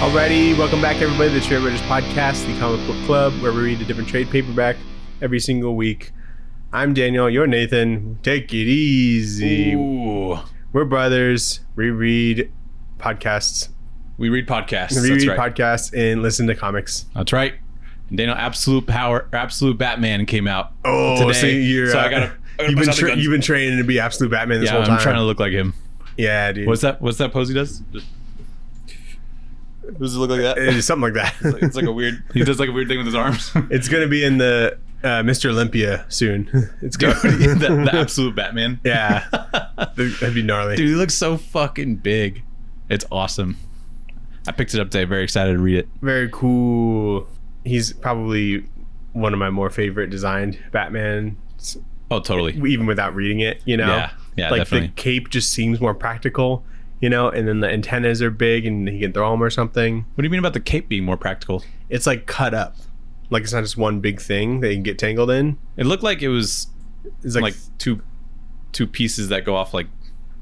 Alrighty, welcome back everybody to the Tradewaiters podcast, the comic book club where we read a different trade paperback every single week. I'm Daniel, you're Nathan. Take it easy. Ooh. We're brothers. We read podcasts. We read podcasts. We read podcasts and listen to comics. That's right. And Daniel, Absolute Batman came out today. So I gotta you've been training to be Absolute Batman this whole time. I'm trying to look like him. Yeah, dude. What's that pose he does? Does it look like that? It's something like that. It's like a weird. He does like a weird thing with his arms. It's gonna be in the Mr. Olympia soon. It's gonna be the Absolute Batman. Yeah, that'd be gnarly. Dude, he looks so fucking big. It's awesome. I picked it up today. Very excited to read it. Very cool. He's probably one of my more favorite designed Batman. Oh, totally. Even without reading it, you know. Yeah, like definitely. The cape just seems more practical. You know, and then the antennas are big and he can throw them or something. What do you mean about the cape being more practical? It's like cut up. Like it's not just one big thing that you can get tangled in. It looked like it was it's like two pieces that go off like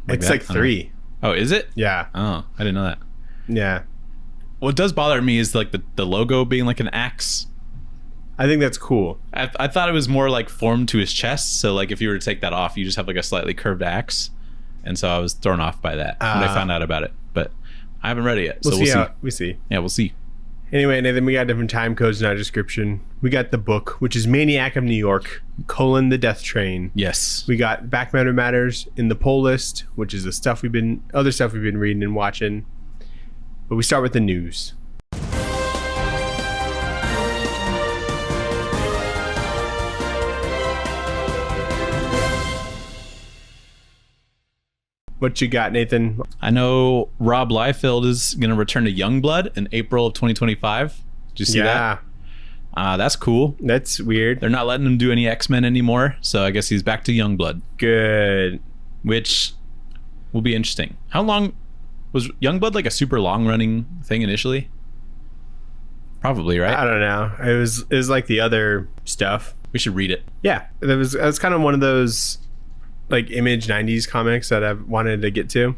it's that. like three. Oh, is it? Yeah. Oh, I didn't know that. Yeah. What does bother me is like the logo being like an axe. I think that's cool. I thought it was more like formed to his chest. So like if you were to take that off, you just have like a slightly curved axe. And so I was thrown off by that when I found out about it. But I haven't read it yet. We'll see. We see. Yeah, we'll see. Anyway, Nathan, we got different time codes in our description. We got the book, which is Maniac of New York, the Death Train. Yes. We got Back Matter Matters in the poll list, which is the other stuff we've been reading and watching. But we start with the news. What you got, Nathan? I know Rob Liefeld is going to return to Youngblood in April of 2025. Did you see that? That's cool. That's weird. They're not letting him do any X-Men anymore, so I guess he's back to Youngblood. Good. Which will be interesting. How long was Youngblood like a super long-running thing initially? Probably, right? I don't know. It was like the other stuff. We should read it. Yeah, it was kind of one of those like Image 90s comics that I've wanted to get to.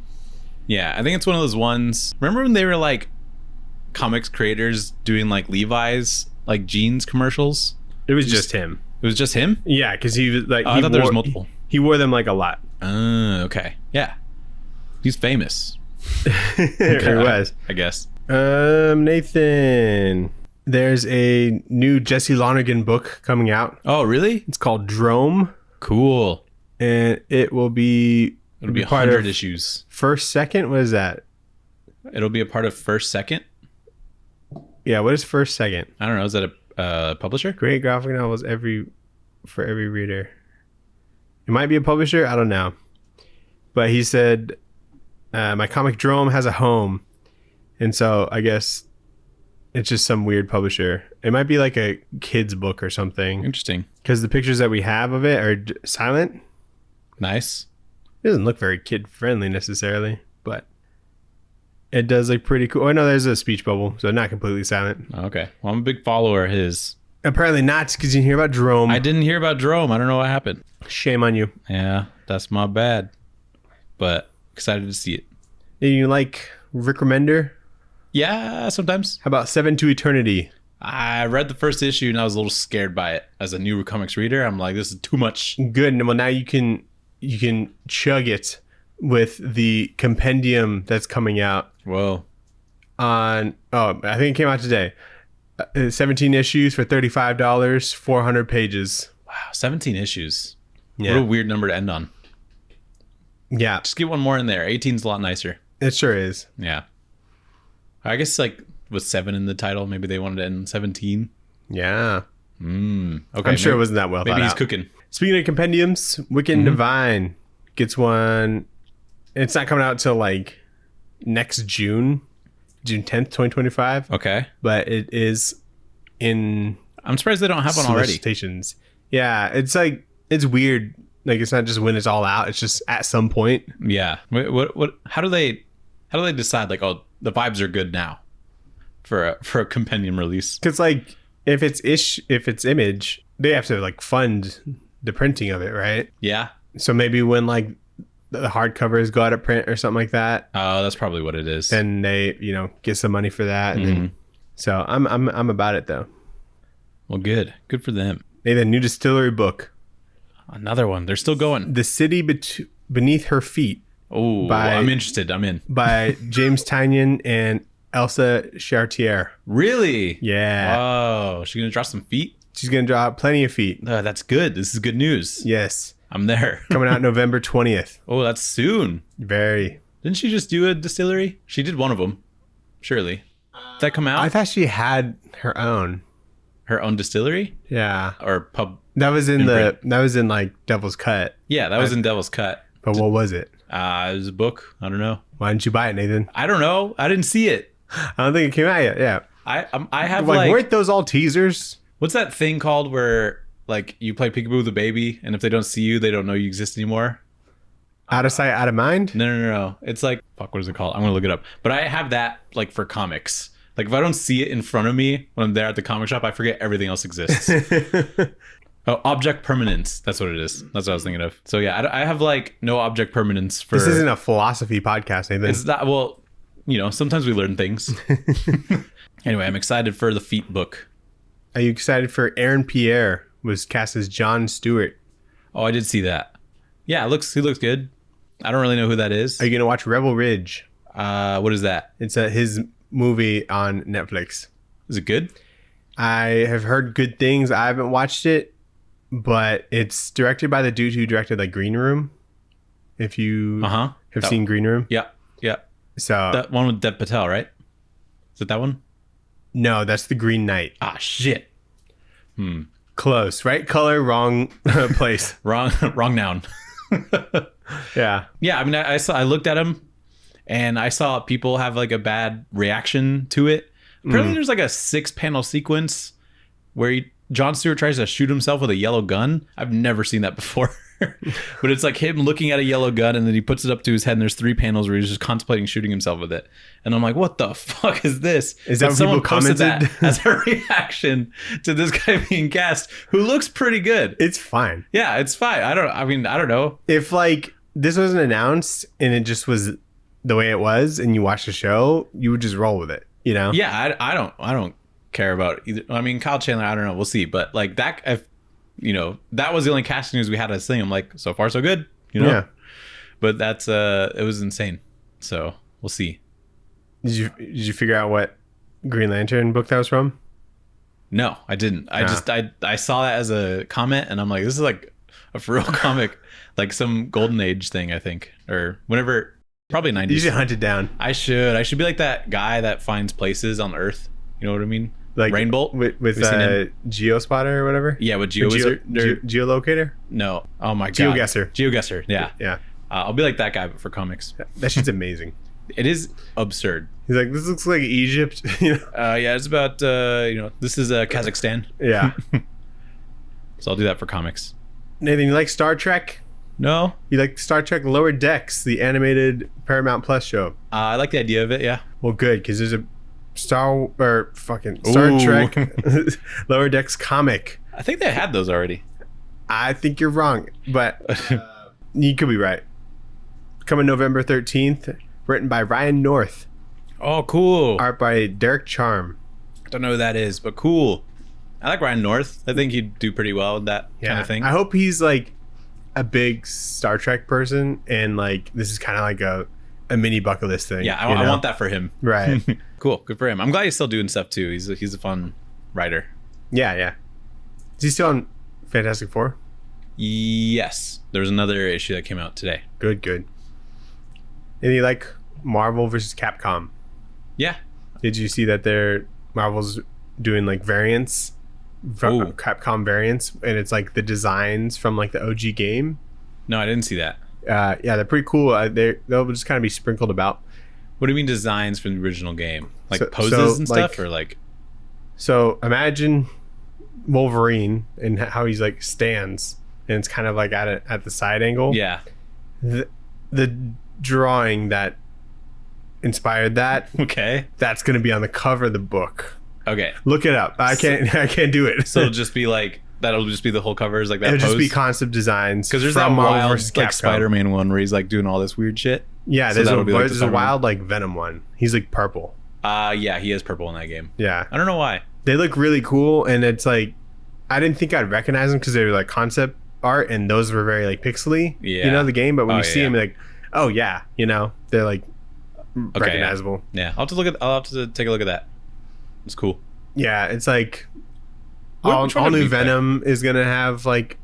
Yeah, I think it's one of those ones. Remember when they were like comics creators doing like Levi's like jeans commercials? It was just him. It was just him? Yeah, because he was like I thought there was multiple. He wore them like a lot. Okay. Yeah. He's famous. He was. I guess. Nathan, there's a new Jesse Lonergan book coming out. Oh, really? It's called Drome. Cool. And it'll be 100 issues. First Second? What is that? It'll be a part of First Second? Yeah, what is First Second? I don't know. Is that a publisher? Great graphic novels for every reader. It might be a publisher. I don't know. But he said, my comic Drome has a home. And so I guess it's just some weird publisher. It might be like a kid's book or something. Interesting. Because the pictures that we have of it are silent. Nice. It doesn't look very kid friendly necessarily, but it does look pretty cool. Oh no, there's a speech bubble, so not completely silent. Okay. Well, I'm a big follower of his. Apparently not, because you didn't hear about Drome. I didn't hear about Drome. I don't know what happened. Shame on you. Yeah, that's my bad. But excited to see it. You like Rick Remender? Yeah, sometimes. How about 7 to Eternity? I read the first issue and I was a little scared by it. As a new comics reader, I'm like, this is too much. Good. Well, now you can chug it with the compendium that's coming out. Whoa. I think it came out today. 17 issues for $35, 400 pages. Wow, 17 issues. Yeah. What a weird number to end on. Yeah. Just get one more in there. 18's a lot nicer. It sure is. Yeah. I guess like with 7 in the title, maybe they wanted to end 17. Yeah. Okay. I'm sure it wasn't that well thought out. Maybe he's cooking. Speaking of compendiums, Wicked and Divine gets one. It's not coming out till like next June 10th, 2025. Okay. But it is in. I'm surprised they don't have one already. Solicitations. Yeah, it's like it's weird. Like it's not just when it's all out. It's just at some point. Yeah. What? How do they decide? Like, oh, the vibes are good now for a compendium release. Because like if it's Image, they have to like fund the printing of it, right? Yeah. So maybe when like the hardcovers go out of print or something like that. Oh, that's probably what it is. Then they, get some money for that. And then, so I'm about it though. Well, good for them. They the new distillery book. Another one. They're still going. The City Beneath Her Feet. Oh, I'm interested. I'm in. By James Tynion and Elsa Chartier. Really? Yeah. Whoa. She's going to draw some feet? She's going to draw plenty of feet. That's good. This is good news. Yes. I'm there. Coming out November 20th. Oh, that's soon. Very. Didn't she just do a distillery? She did one of them. Surely. Did that come out? I thought she had her own. Her own distillery? Yeah. Or pub? That was in like Devil's Cut. Yeah, that was in Devil's Cut. But what was it? It was a book. I don't know. Why didn't you buy it, Nathan? I don't know. I didn't see it. I don't think it came out yet. Yeah. I have weren't those all teasers? What's that thing called where like you play peekaboo with a baby and if they don't see you, they don't know you exist anymore? Out of sight, out of mind? No. It's like, fuck, what is it called? I'm going to look it up. But I have that like for comics. Like if I don't see it in front of me when I'm there at the comic shop, I forget everything else exists. Oh, object permanence. That's what it is. That's what I was thinking of. So yeah, I have like no object permanence for... This isn't a philosophy podcast, Nathan. It's not, well, sometimes we learn things. Anyway, I'm excited for the feet book. Are you excited for Aaron Pierre was cast as Jon Stewart? Oh, I did see that. Yeah, he looks good. I don't really know who that is. Are you going to watch Rebel Ridge? What is that? It's his movie on Netflix. Is it good? I have heard good things. I haven't watched it, but it's directed by the dude who directed like Green Room. If you have seen Green Room. Yeah. So that one with Dev Patel, right? Is it that one? No, that's The Green Knight. Ah, shit. Close. Right color, wrong place. wrong noun. Yeah. Yeah, I mean, I looked at him and I saw people have like a bad reaction to it. Apparently there's like a 6-panel sequence where Jon Stewart tries to shoot himself with a yellow gun. I've never seen that before. But it's like him looking at a yellow gun and then he puts it up to his head and there's 3 panels where he's just contemplating shooting himself with it. And I'm like, what the fuck is this? Is that what someone people commented? That as a reaction to this guy being cast who looks pretty good. It's fine. Yeah, it's fine. I don't know. If like this wasn't announced and it just was the way it was and you watch the show, you would just roll with it, Yeah, I don't care about either. I mean, Kyle Chandler, I don't know. We'll see. But like that, if that was the only casting news we had as thing. I'm like, so far so good, Yeah. But that's it was insane. So we'll see. Did you figure out what Green Lantern book that was from? No, I didn't. I saw that as a comment and I'm like, this is like a for real comic, like some golden age thing, I think, or whenever, probably 90s. You should hunt it down. I should be like that guy that finds places on Earth. You know what I mean? Like Rainbolt with Geospotter or whatever. Yeah, with Geolocator. No, oh my god, GeoGuessr. Yeah. I'll be like that guy, but for comics. That shit's amazing. It is absurd. He's like, this looks like Egypt. Yeah, it's about this is Kazakhstan. Yeah. So I'll do that for comics. Nathan, you like Star Trek? No. You like Star Trek Lower Decks, the animated Paramount Plus show? I like the idea of it. Yeah. Well, good, because there's a Star Trek Lower Decks comic. I think they had those already. I think you're wrong, but you could be right. Coming November 13th, written by Ryan North. Oh, cool. Art by Derek Charm. Don't know who that is, but cool. I like Ryan North. I think he'd do pretty well with that kind of thing. I hope he's like a big Star Trek person and like this is kind of like a mini bucket list thing. Yeah, I want that for him. Right. Cool. Good for him. I'm glad he's still doing stuff too. He's a fun writer. Yeah. Is he still on Fantastic Four? Yes. There's another issue that came out today. Good. And you like Marvel versus Capcom? Yeah. Did you see that Marvel's doing like variants? Capcom variants, and it's like the designs from like the OG game. No, I didn't see that. Yeah, they're pretty cool. They'll just kind of be sprinkled about. What do you mean designs from the original game? Like poses and like, stuff, or like? So imagine Wolverine and how he's like stands, and it's kind of like at the side angle. Yeah. The drawing that inspired that. Okay. That's going to be on the cover of the book. Okay. Look it up. I can't do it. So it'll just be like That'll just be the whole cover. Is like that. It'll pose? just be concept designs. Because there's that from Marvel wild versus like Capcom. Spider-Man one where he's like doing all this weird shit. Yeah, So there's that'll be, like, the there's a Spider-Man. wild like Venom one. He's like purple. Yeah, he is purple in that game. Yeah, I don't know why. they look really cool, and it's like I didn't think I'd recognize them because they were like concept art, and those were very like pixely. Yeah. You know the game, but when Oh, you see yeah. them, like, oh yeah, you know they're like recognizable. Yeah, I'll have to take a look at that. It's cool. Yeah, it's like Which all one did new we pick? Venom is gonna have like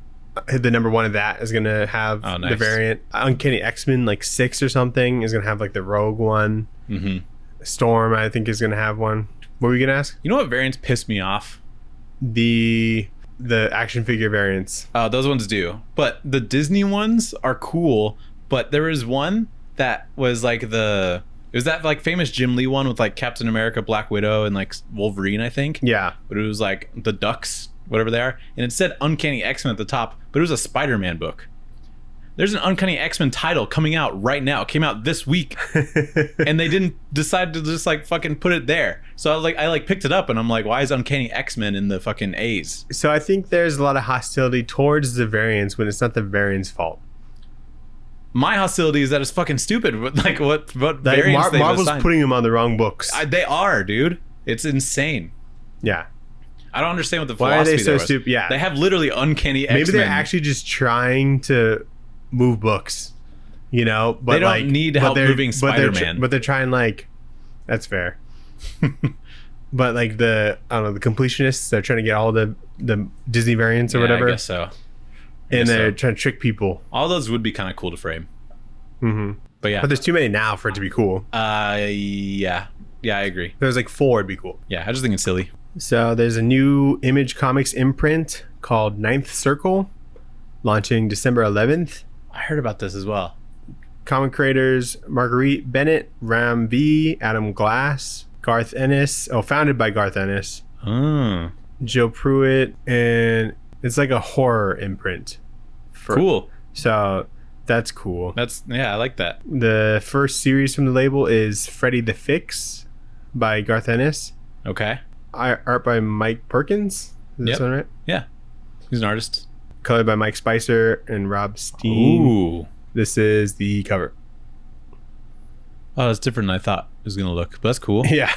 the number one of that is gonna have Oh, the nice. variant. Uncanny X-Men like 6 or something is gonna have like the Rogue one. Mm-hmm. Storm I think is gonna have one. What were you gonna ask? You know what variants piss me off? The action figure variants. Those ones do, but the Disney ones are cool. But there was one that was like it was that like famous Jim Lee one with like Captain America, Black Widow, and like Wolverine, I think. Yeah. But it was like the Ducks, whatever they are, and it said Uncanny X-Men at the top, but it was a Spider-Man book. There's an Uncanny X-Men title coming out right now. It came out this week, and they didn't decide to just like fucking put it there. So I picked it up, and I'm like, why is Uncanny X-Men in the fucking A's? So I think there's a lot of hostility towards the variants when it's not the variants' fault. My hostility is that it's fucking stupid. Like what Like variants they've Marvel's assigned. putting them on the wrong books. They are, dude. It's insane. Yeah. I don't understand what the Why are philosophy they so there was. stupid? Yeah. They have literally Uncanny X-Men. Maybe they're actually just trying to move books, you know. But They don't like, need but help they're- moving but they're Spider-Man. But they're trying like, that's fair. But like the completionists, they're trying to get all the Disney variants or Yeah, whatever, I guess so. and they're so. trying to trick people. All those would be kind of cool to frame. hmm But yeah. But there's too many now for it to be cool. Yeah, I agree. There's like 4 would be cool. Yeah, I just think it's silly. So there's a new Image Comics imprint called Ninth Circle, launching December 11th. I heard about this as well. Comic creators Marguerite Bennett, Ram V, Adam Glass, Garth Ennis. Founded by Garth Ennis, Oh, Joe Pruitt, and it's like a horror imprint. cool. So that's cool. I like that. The first series from the label is Freddy the Fix by Garth Ennis. Okay. Art by Mike Perkins. Does that Yep. sound right? Yeah. He's an artist. Colored by Mike Spicer and Rob Steen. Ooh. This is the cover. Oh, that's different than I thought it was going to look. But that's cool. Yeah.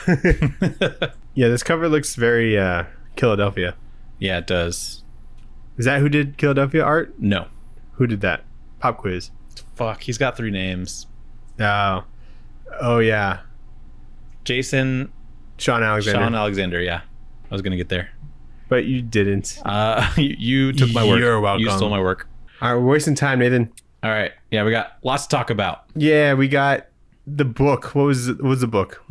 Yeah, this cover looks very Philadelphia. Yeah, it does. Is that who did Philadelphia art? No. Who did that? Pop quiz. Fuck, he's got 3 names. Oh yeah. Jason, Sean Alexander. Sean Alexander, yeah. I was going to get there. But you didn't. You took my work. You're welcome. You stole my work. All right, we're wasting time, Nathan. All right. Yeah, we got lots to talk about. Yeah, we got the book. What was the book?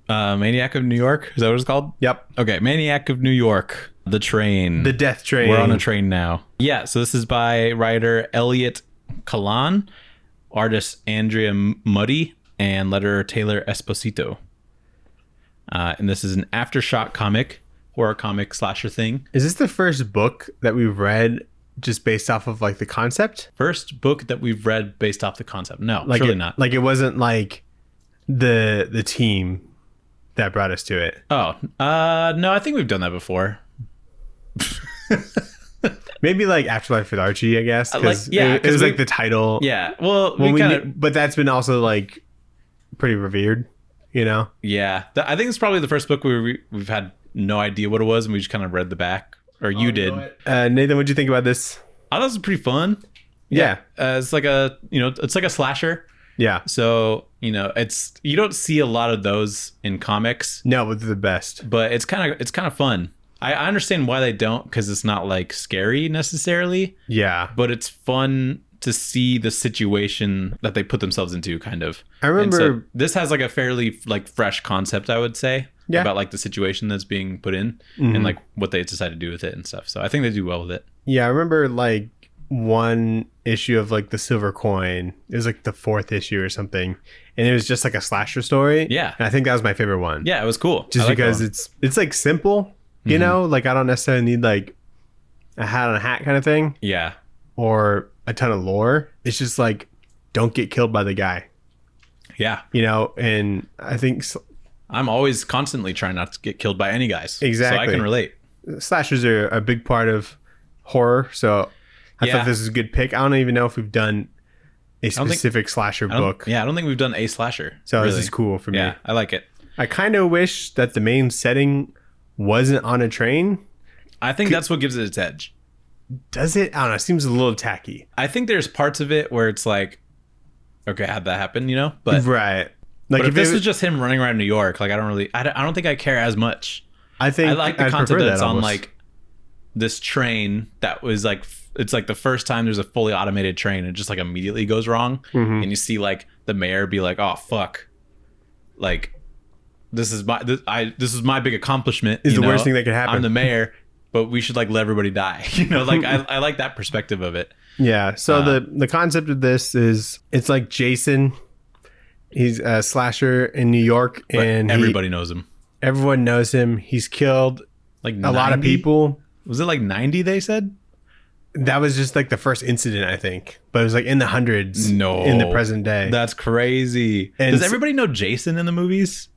Maniac of New York. Is that what it's called? Yep. Okay. Maniac of New York. The train. The Death Train. We're on a train now. Yeah. So this is by writer Elliot Kalan, artist Andrea Muddy, and letterer Taylor Esposito. And this is an aftershock comic, horror comic slasher thing. Is this the first book that we've read just based off of like the concept? First book that we've read based off the concept. No, Like surely it, not. Like it wasn't like the team that brought us to it. Oh, no, I think we've done that before. Maybe like Afterlife with Archie, I guess. Because it was like the title. Yeah. Well, When we we kind of. knew- but that's been also like pretty revered, you know? Yeah. I think it's probably the first book we've had no idea what it was, and we just kind of read the back. Or you did. Nathan, what'd you think about this? I thought it was pretty fun. Yeah. It's like it's like a slasher. Yeah. So, you don't see a lot of those in comics, No, but they're the best. but it's kind of fun. I understand why they don't, because it's not like scary necessarily, Yeah. but it's fun to see the situation that they put themselves into, kind of. I And remember. so this has like a fairly like fresh concept, I would say, Yeah. about like the situation that's being put in Mhm. and like what they decide to do with it and stuff. So I think they do well with it. Yeah, I remember like one issue of like the Silver Coin. It was like the 4th issue or something, and it was just like a slasher story. Yeah. And I think that was my favorite one. Yeah, it was cool. Just I like that because one. it's like simple, you Mhm. know. Like I don't necessarily need like a hat on a hat kind of thing Yeah. or a ton of lore. It's just like don't get killed by the guy, Yeah. you know. And I think I'm always constantly trying not to get killed by any guys. So I Exactly. can relate. slashers are a big part of horror, so I Yeah. thought this was a good pick. I don't even know if we've done a don't think- specific slasher book. Yeah, I don't think we've done a slasher. So really. this is cool for me. Yeah, I like it. I kind of wish that the main setting wasn't on a train. I think that's what gives it its edge. Does it? I don't know. It seems a little tacky. I think there's parts of it where it's like, okay, how'd that happen, you know? But Right. Like but if this it was just him running around New York, like I don't think I care as much. I think I like the I'd concept prefer that it's on almost. like this train that was like it's like the first time there's a fully automated train and it just like immediately goes wrong, and you see like the mayor be like, "Oh fuck," like this is my big accomplishment. Is you the know? worst thing that could happen. I'm the mayor, but we should like let everybody die. You know, like I like that perspective of it. Yeah. So the concept of this is it's like Jason. He's a slasher in New York, But and everybody knows him. everyone knows him. He's killed Like a lot of 90? people. Was it like 90? They said. That was just like the first incident, I think, but it was like in the hundreds. No. In the present day. That's crazy. And Does s- everybody know Jason in the movies?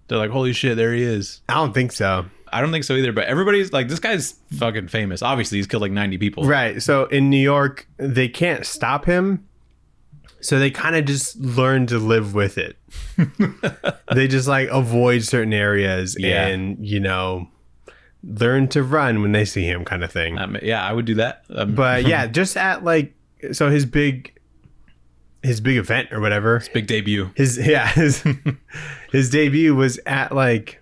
They're like, holy shit, there he is. I don't think so. I don't think so either, but everybody's like, this guy's fucking famous. Obviously, he's killed like 90 people. Right. So in New York, they can't stop him. So they kind of just learn to live with it. They just like avoid certain areas Yeah. and, you know, learn to run when they see him kind of thing. Yeah, I would do that. But yeah, just at like, so his big event or whatever. big debut. His debut was at like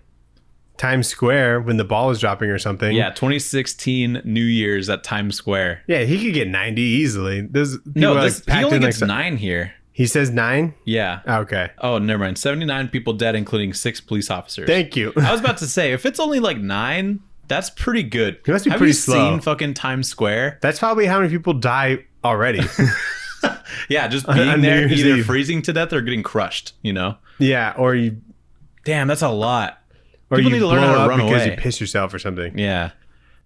Times Square when the ball was dropping or something. Yeah, 2016 New Year's at Times Square. Yeah, he could get 90 easily. Those people No, are, he packed only in, gets like, 9 here. He says 9? Yeah. Okay. Oh, never mind. 79 people dead, including 6 police officers. Thank you. I was about to say, if it's only like 9, that's pretty good. It must be Have pretty you slow. seen fucking Times Square? That's probably how many people die already. Yeah, just On being New there, Year's either Eve. freezing to death or getting crushed, you know? Yeah, or you Damn, that's a lot. or People you need to learn blow how to up run because away. you piss yourself or something. Yeah,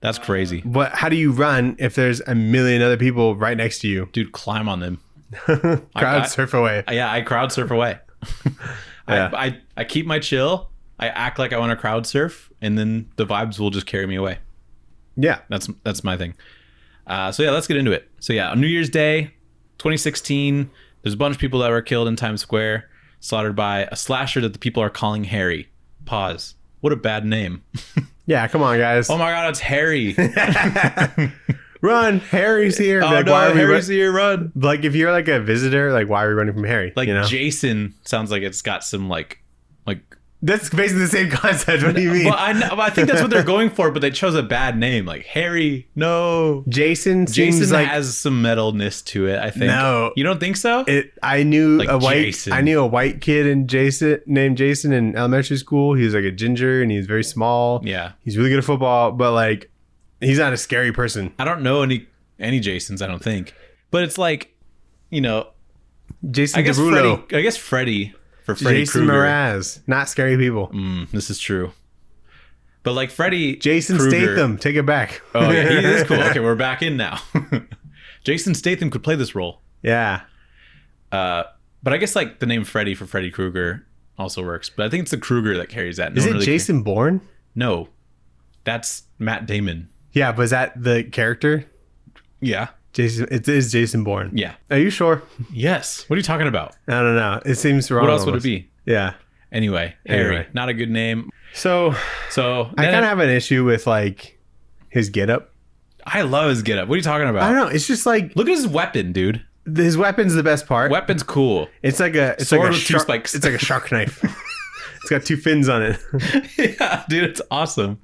that's crazy. But how do you run if there's a million other people right next to you? Dude, climb on them. Crowd surf away. Yeah, I crowd surf away. Yeah. I keep my chill. I act like I want to crowd surf, and then the vibes will just carry me away. Yeah. That's my thing. So yeah, let's get into it. So yeah, on New Year's Day, 2016, there's a bunch of people that were killed in Times Square, slaughtered by a slasher that the people are calling Harry. Pause. What a bad name. Yeah, come on, guys. Oh my god, it's Harry. Run, Harry's here. Oh Like, no, why are we Harry's here, run. Like, if you're like a visitor, like, why are we running from Harry? Like you know? Jason sounds like it's got some like That's basically the same concept. What do you mean? well, I think that's what they're going for, but they chose a bad name. Like Harry, no. Jason seems Jason like has some metalness to it, I think. No. You don't think so? I knew Like a white Jason. I knew a white kid named Jason in elementary school. He was like a ginger and he was very small. Yeah. He's really good at football, but like he's not a scary person. I don't know any Jasons, I don't think. But it's like, you know, Jason I guess Derulo. Freddy for Freddy Jason Krueger. Mraz. Not scary people. This is true. But like Freddy Jason Krueger, Statham. Take it back. Oh, yeah, he is cool. Okay, we're back in now. Jason Statham could play this role. Yeah. But I guess like the name Freddy for Freddy Krueger also works. But I think it's the Krueger that carries that. No Is one it really Jason Bourne? No. That's Matt Damon. Yeah, but is that the character? Yeah. Jason. It is Jason Bourne. Yeah. Are you sure? Yes. What are you talking about? I don't know. It seems wrong. What else would it almost. be? Yeah. Anyway, Harry. Anyway. Not a good name. So So I kind of have an issue with like his getup. I love his getup. What are you talking about? I don't know. It's just like Look at his weapon, dude. his weapon's the best part. Weapon's cool. It's like a Sword with two spikes. It's like a shark knife. It's got 2 fins on it. Yeah, dude, it's awesome.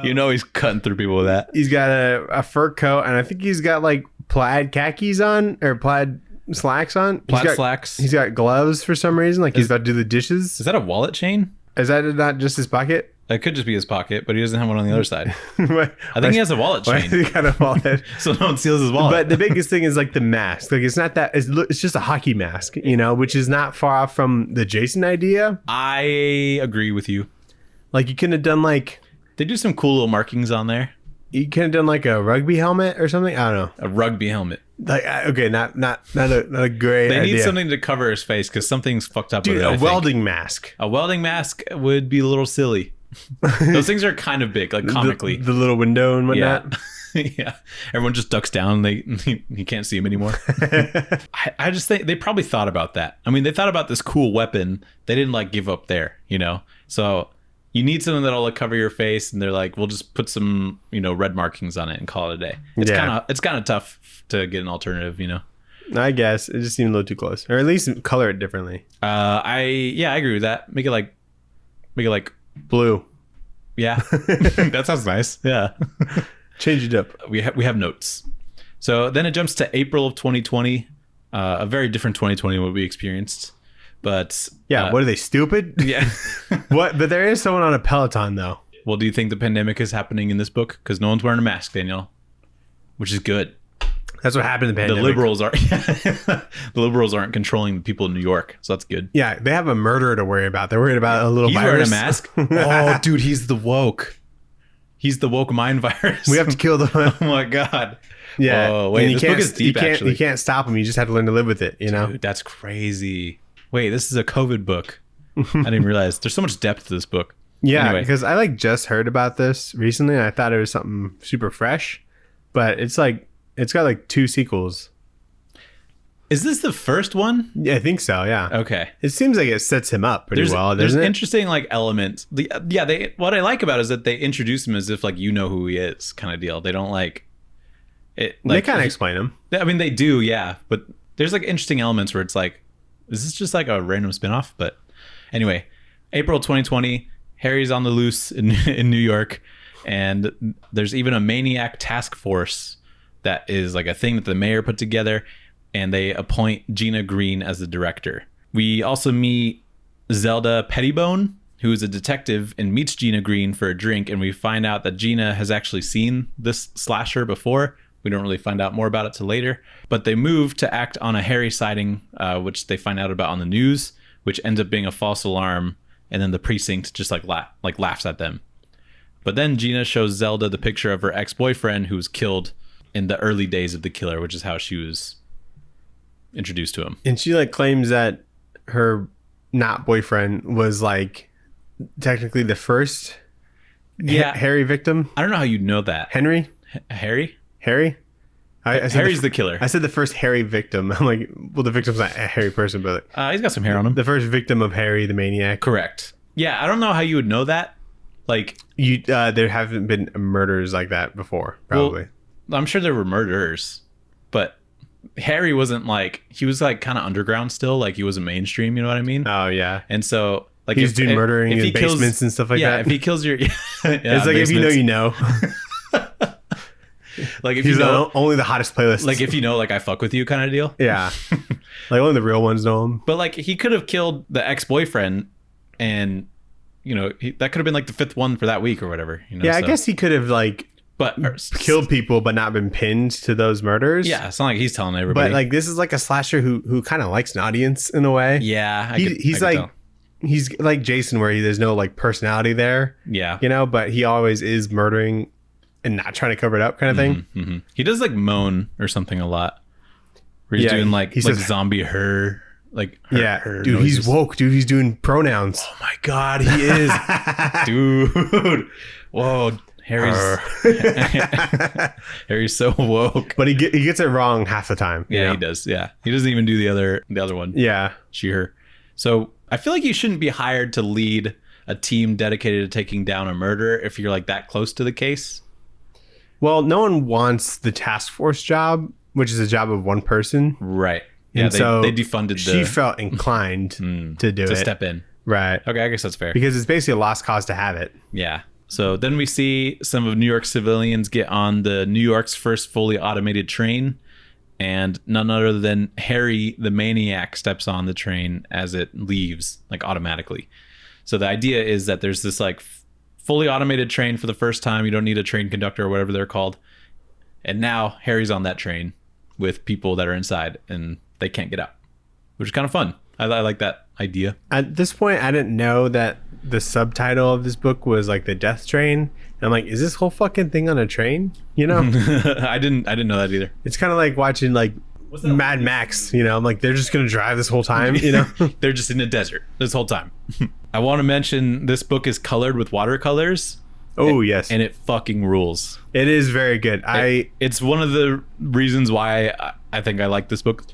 You know he's cutting through people with that. He's got a fur coat, and I think he's got like plaid khakis on or plaid slacks on. Plaid He's got- slacks. He's got gloves for some reason, like he's about to do the dishes. Is that a wallet chain? Is that not just his pocket? That could just be his pocket, but he doesn't have one on the other side. Why- I think he has a wallet why chain, has he got a wallet? so no one steals his wallet. But the biggest thing is like the mask. Like it's not that. It's just a hockey mask, you know, which is not far off from the Jason idea. I agree with you. Like you could have done like They do some cool little markings on there. you could have done like a rugby helmet or something. I don't know. A rugby helmet. Like okay, not a great They idea. need something to cover his face because something's fucked up Dude, with it. I a think. welding mask. A welding mask would be a little silly. Those things are kind of big, like comically. The little window and yeah. whatnot. Yeah, everyone just ducks down. You can't see him anymore. I just think they probably thought about that. I mean, they thought about this cool weapon. They didn't like give up there, you know. So you need something that'll like cover your face, and they're like, we'll just put some, you know, red markings on it and call it a day. It's kind of tough to get an alternative, you know. I guess it just seemed a little too close, or at least color it differently. I agree with that. Make it like blue. Yeah, that sounds nice. Yeah. Change it up. We have notes. So then it jumps to April of 2020, a very different 2020 than what we experienced. But yeah, what are they, stupid? Yeah. What? But there is someone on a Peloton though. Well, do you think the pandemic is happening in this book? Because no one's wearing a mask, Daniel, which is good. That's what happened in the pandemic. The liberals aren't controlling the people in New York, so that's good. Yeah, they have a murderer to worry about. They're worried about a little He's virus. Wearing a mask. Oh, dude, he's the woke. He's the woke mind virus. We have to kill the. Oh my god. Yeah. Whoa, wait, this book is deep. Actually, you can't stop him. You just have to learn to live with it. You know. Dude, that's crazy. Wait, this is a COVID book. I didn't realize there's so much depth to this book. Yeah, anyway. because I like just heard about this recently, and I thought it was something super fresh, but it's got like 2 sequels. Is this the first one? Yeah, I think so. Yeah. Okay. It seems like it sets him up pretty well. There's doesn't it? interesting like elements. What I like about it is that they introduce him as if like you know who he is, kind of deal. They don't like it. Like, they kind of explain him. I mean, they do, yeah. But there's like interesting elements where it's like, is this just like a random spinoff? But anyway, April 2020, Harry's on the loose in New York, and there's even a maniac task force that is like a thing that the mayor put together. And they appoint Gina Greene as the director. We also meet Zelda Pettibone, who is a detective and meets Gina Greene for a drink. And we find out that Gina has actually seen this slasher before. We don't really find out more about it till later. But they move to act on a Harry sighting, which they find out about on the news, which ends up being a false alarm. And then the precinct just like laughs at them. But then Gina shows Zelda the picture of her ex-boyfriend who was killed in the early days of the killer, which is how she was introduced to him. And she like claims that her not boyfriend was like technically the first Harry victim. I don't know how you know that. Harry? I said Harry's the killer. I said the first Harry victim. I'm like, well, the victim's not a Harry person, but like, he's got some hair on him. The first victim of Harry the maniac. Correct. Yeah, I don't know how you would know that. Like there haven't been murders like that before, probably. Well, I'm sure there were murderers, but Harry wasn't like, he was like kind of underground still, like he wasn't mainstream, you know what I mean? Oh yeah. And so like he's doing murdering in basements and stuff like that. Yeah, if he kills your it's like basements. If you know, you know. Like if he's you know only the hottest playlist. Like if you know, like I fuck with you kind of deal. Yeah. Like only the real ones know him. But like he could have killed the ex-boyfriend, and you know that could have been like the 5th one for that week or whatever. You know, yeah, I guess he could have like killed people but not been pinned to those murders. Yeah, it's not like he's telling everybody. But like this is like a slasher who kind of likes an audience in a way. Yeah, he's like Jason, where there's no like personality there. Yeah, you know, but he always is murdering and not trying to cover it up, kind of thing. Mm-hmm. He does like moan or something a lot. Where he's doing like zombie her. Like her dude, noises. He's woke, dude. He's doing pronouns. Oh my god, he is. Dude. Whoa. Harry's so woke, but he gets it wrong half the time. Yeah, he does. Yeah, he doesn't even do the other one. Yeah, she her. So I feel like you shouldn't be hired to lead a team dedicated to taking down a murderer if you're like that close to the case. Well, no one wants the task force job, which is a job of one person, right? Yeah, they defunded. She felt inclined to do it, to step in. Right. Okay, I guess that's fair because it's basically a lost cause to have it. Yeah. So then we see some of New York civilians get on the New York's first fully automated train, and none other than Harry the maniac steps on the train as it leaves, like automatically. So the idea is that there's this like fully automated train for the first time. You don't need a train conductor or whatever they're called. And now Harry's on that train with people that are inside and they can't get out, which is kind of fun. I like that idea. At this point, I didn't know that the subtitle of this book was like the death train. And I'm like, is this whole fucking thing on a train? You know? I didn't know that either. It's kind of like watching like Mad Max, you know? I'm like, they're just going to drive this whole time, you know? They're just in the desert this whole time. I want to mention this book is colored with watercolors. Oh, yes. And it fucking rules. It is very good. It's one of the reasons why I think I like this book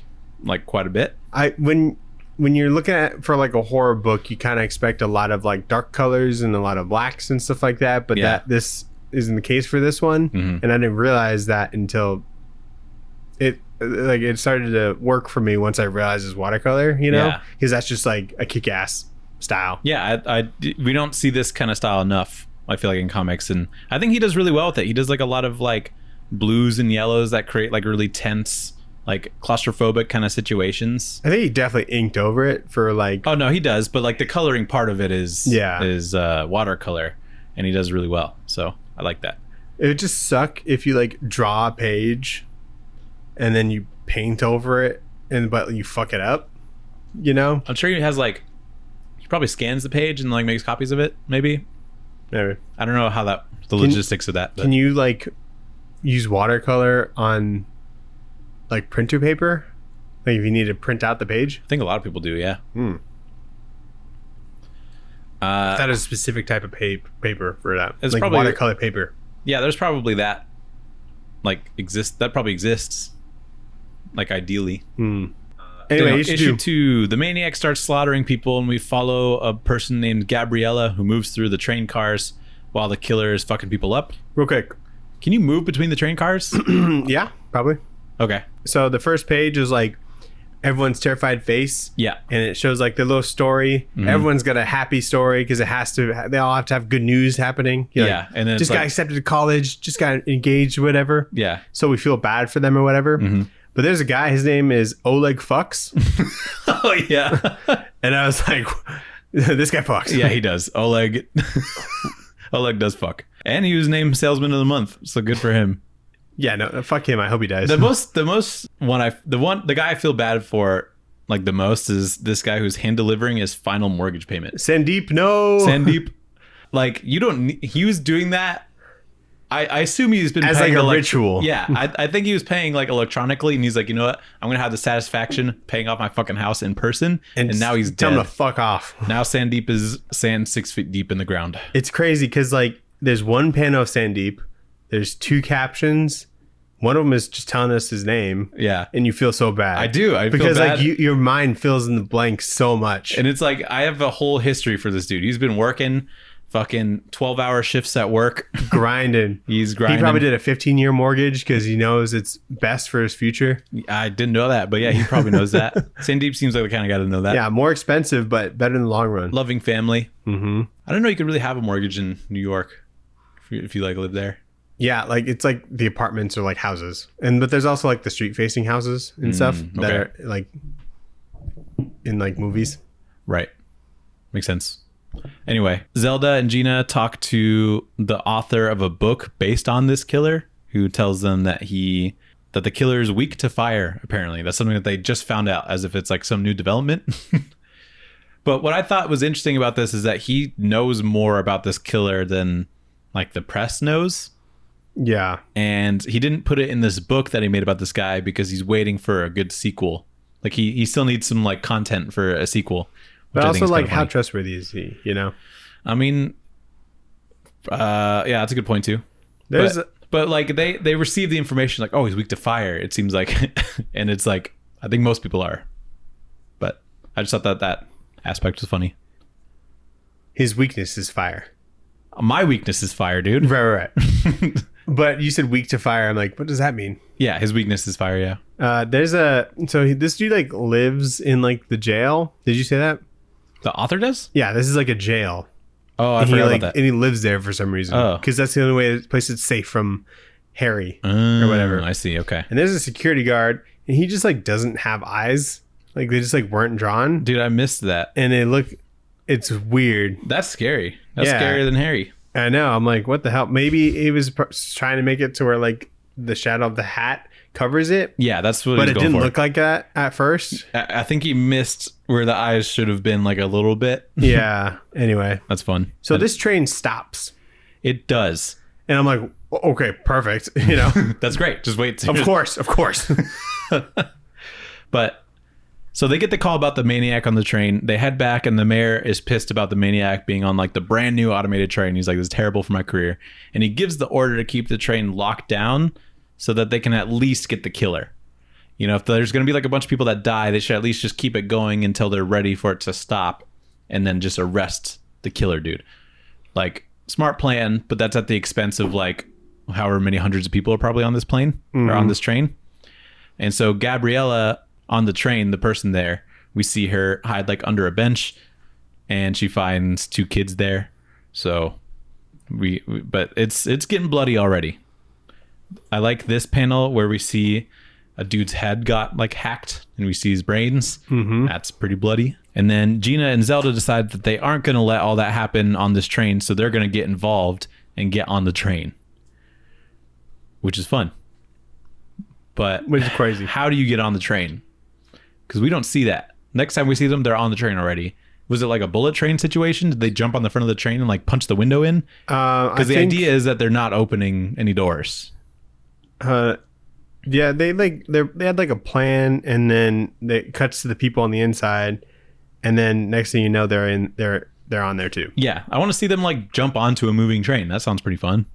like quite a bit. When you're looking at for like a horror book, you kind of expect a lot of like dark colors and a lot of blacks and stuff like that. But this isn't the case for this one. And I didn't realize that until it started to work for me once I realized it's watercolor, you know, because that's just like a kick-ass style. Yeah, we don't see this kind of style enough, I feel like, in comics, and I think he does really well with it. He does like a lot of like blues and yellows that create like really tense, like claustrophobic kind of situations. I think he definitely inked over it for like... Oh no, he does, but like the coloring part of it is watercolor, and he does really well, so I like that. It would just suck if you like draw a page and then you paint over it but you fuck it up, you know? I'm sure he has like, he probably scans the page and like makes copies of it, maybe. I don't know how the logistics of that. But. Can you like use watercolor on like printer paper? Like if you need to print out the page? I think a lot of people do, yeah. I thought it was a specific type of paper for that. It's like probably watercolor paper. Yeah, there's probably that probably exists. Like ideally. Anyway, issue 2, the maniac starts slaughtering people, and we follow a person named Gabriella who moves through the train cars while the killer is fucking people up. Real quick. Can you move between the train cars? Yeah, probably. Okay. So the first page is like everyone's terrified face. Yeah. And it shows like the little story. Everyone's got a happy story because they all have to have good news happening. You're yeah. Like, and then just got accepted to college, just got engaged, whatever. Yeah. So we feel bad for them or whatever. But there's a guy, his name is Oleg Fucks. Oh, yeah. And I was like, this guy fucks. Yeah, he does. Oleg does fuck. And he was named Salesman of the Month, so good for him. Yeah, no, fuck him. I hope he dies. The guy I feel bad for like the most is this guy who's hand delivering his final mortgage payment. Sandeep, no. Sandeep, like he was doing that. I assume he's been as paying like a ritual. Yeah, I think he was paying like electronically, and he's like, you know what? I'm gonna have the satisfaction paying off my fucking house in person. And now he's tell dead. him to fuck off. Now Sandeep is sand 6 feet deep in the ground. It's crazy because like there's one panel of Sandeep, there's 2 captions. One of them is just telling us his name. Yeah, and you feel so bad. I do. Because feel bad. Like your mind fills in the blanks so much. And it's like I have a whole history for this dude. He's been working fucking 12-hour shifts at work, grinding. He's grinding. He probably did a 15-year mortgage because he knows it's best for his future. I didn't know that, but yeah, he probably knows that. Sandeep seems like the kind of guy to know that. Yeah, more expensive, but better in the long run. Loving family. I don't know you could really have a mortgage in New York if you like live there. Yeah, like it's like the apartments are like houses, but there's also like the street facing houses and stuff that are like in like movies. Right, makes sense. Anyway, Zelda and Gina talk to the author of a book based on this killer, who tells them that the killer is weak to fire. Apparently, that's something that they just found out, as if it's like some new development. But what I thought was interesting about this is that he knows more about this killer than like the press knows. Yeah. And he didn't put it in this book that he made about this guy because he's waiting for a good sequel. Like he still needs some like content for a sequel. But also like how trustworthy is he, you know? I mean, yeah, that's a good point too. But like they receive the information like, oh, he's weak to fire. It seems like, and it's like, I think most people are. But I just thought that aspect was funny. His weakness is fire. My weakness is fire, dude. Right. But you said weak to fire. I'm like, what does that mean? Yeah, his weakness is fire. Yeah. This dude like lives in like the jail. Did you say that? The author does? Yeah, this is like a jail. Oh, I forgot about that. And he lives there for some reason. Oh, because that's the only place it's safe from Harry or whatever. I see. Okay. And there's a security guard, and he just like doesn't have eyes. Like they just like weren't drawn. Dude, I missed that. And it's weird. That's scary. That's scarier than Harry. I know. I'm like, what the hell? Maybe he was trying to make it to where like the shadow of the hat covers it. Yeah, that's what. But it didn't look like that at first. I think he missed where the eyes should have been, like a little bit. Yeah. Anyway, that's fun. So this train stops. It does, and I'm like, okay, perfect. You know, that's great. Just wait. Of course. But So they get the call about the maniac on the train. They head back, and the mayor is pissed about the maniac being on like the brand new automated train. He's like, "This is terrible for my career," and he gives the order to keep the train locked down so that they can at least get the killer. You know, if there's going to be like a bunch of people that die, they should at least just keep it going until they're ready for it to stop, and then just arrest the killer dude. Like, smart plan, but that's at the expense of like however many hundreds of people are probably on this plane or on this train. And so Gabriella on the train, the person there, we see her hide like under a bench, and she finds 2 kids there. So but it's getting bloody already. I like this panel where we see a dude's head got like hacked and we see his brains. That's pretty bloody. And then Gina and Zelda decide that they aren't going to let all that happen on this train, so they're going to get involved and get on the train, which is fun. But Which is crazy. How do you get on the train? Because we don't see that. Next time we see them, they're on the train already. Was it like a bullet train situation? Did they jump on the front of the train and like punch the window in? Because the idea is that they're not opening any doors. Yeah, they had like a plan, and then it cuts to the people on the inside, and then next thing you know, they're on there too. Yeah, I want to see them like jump onto a moving train. That sounds pretty fun.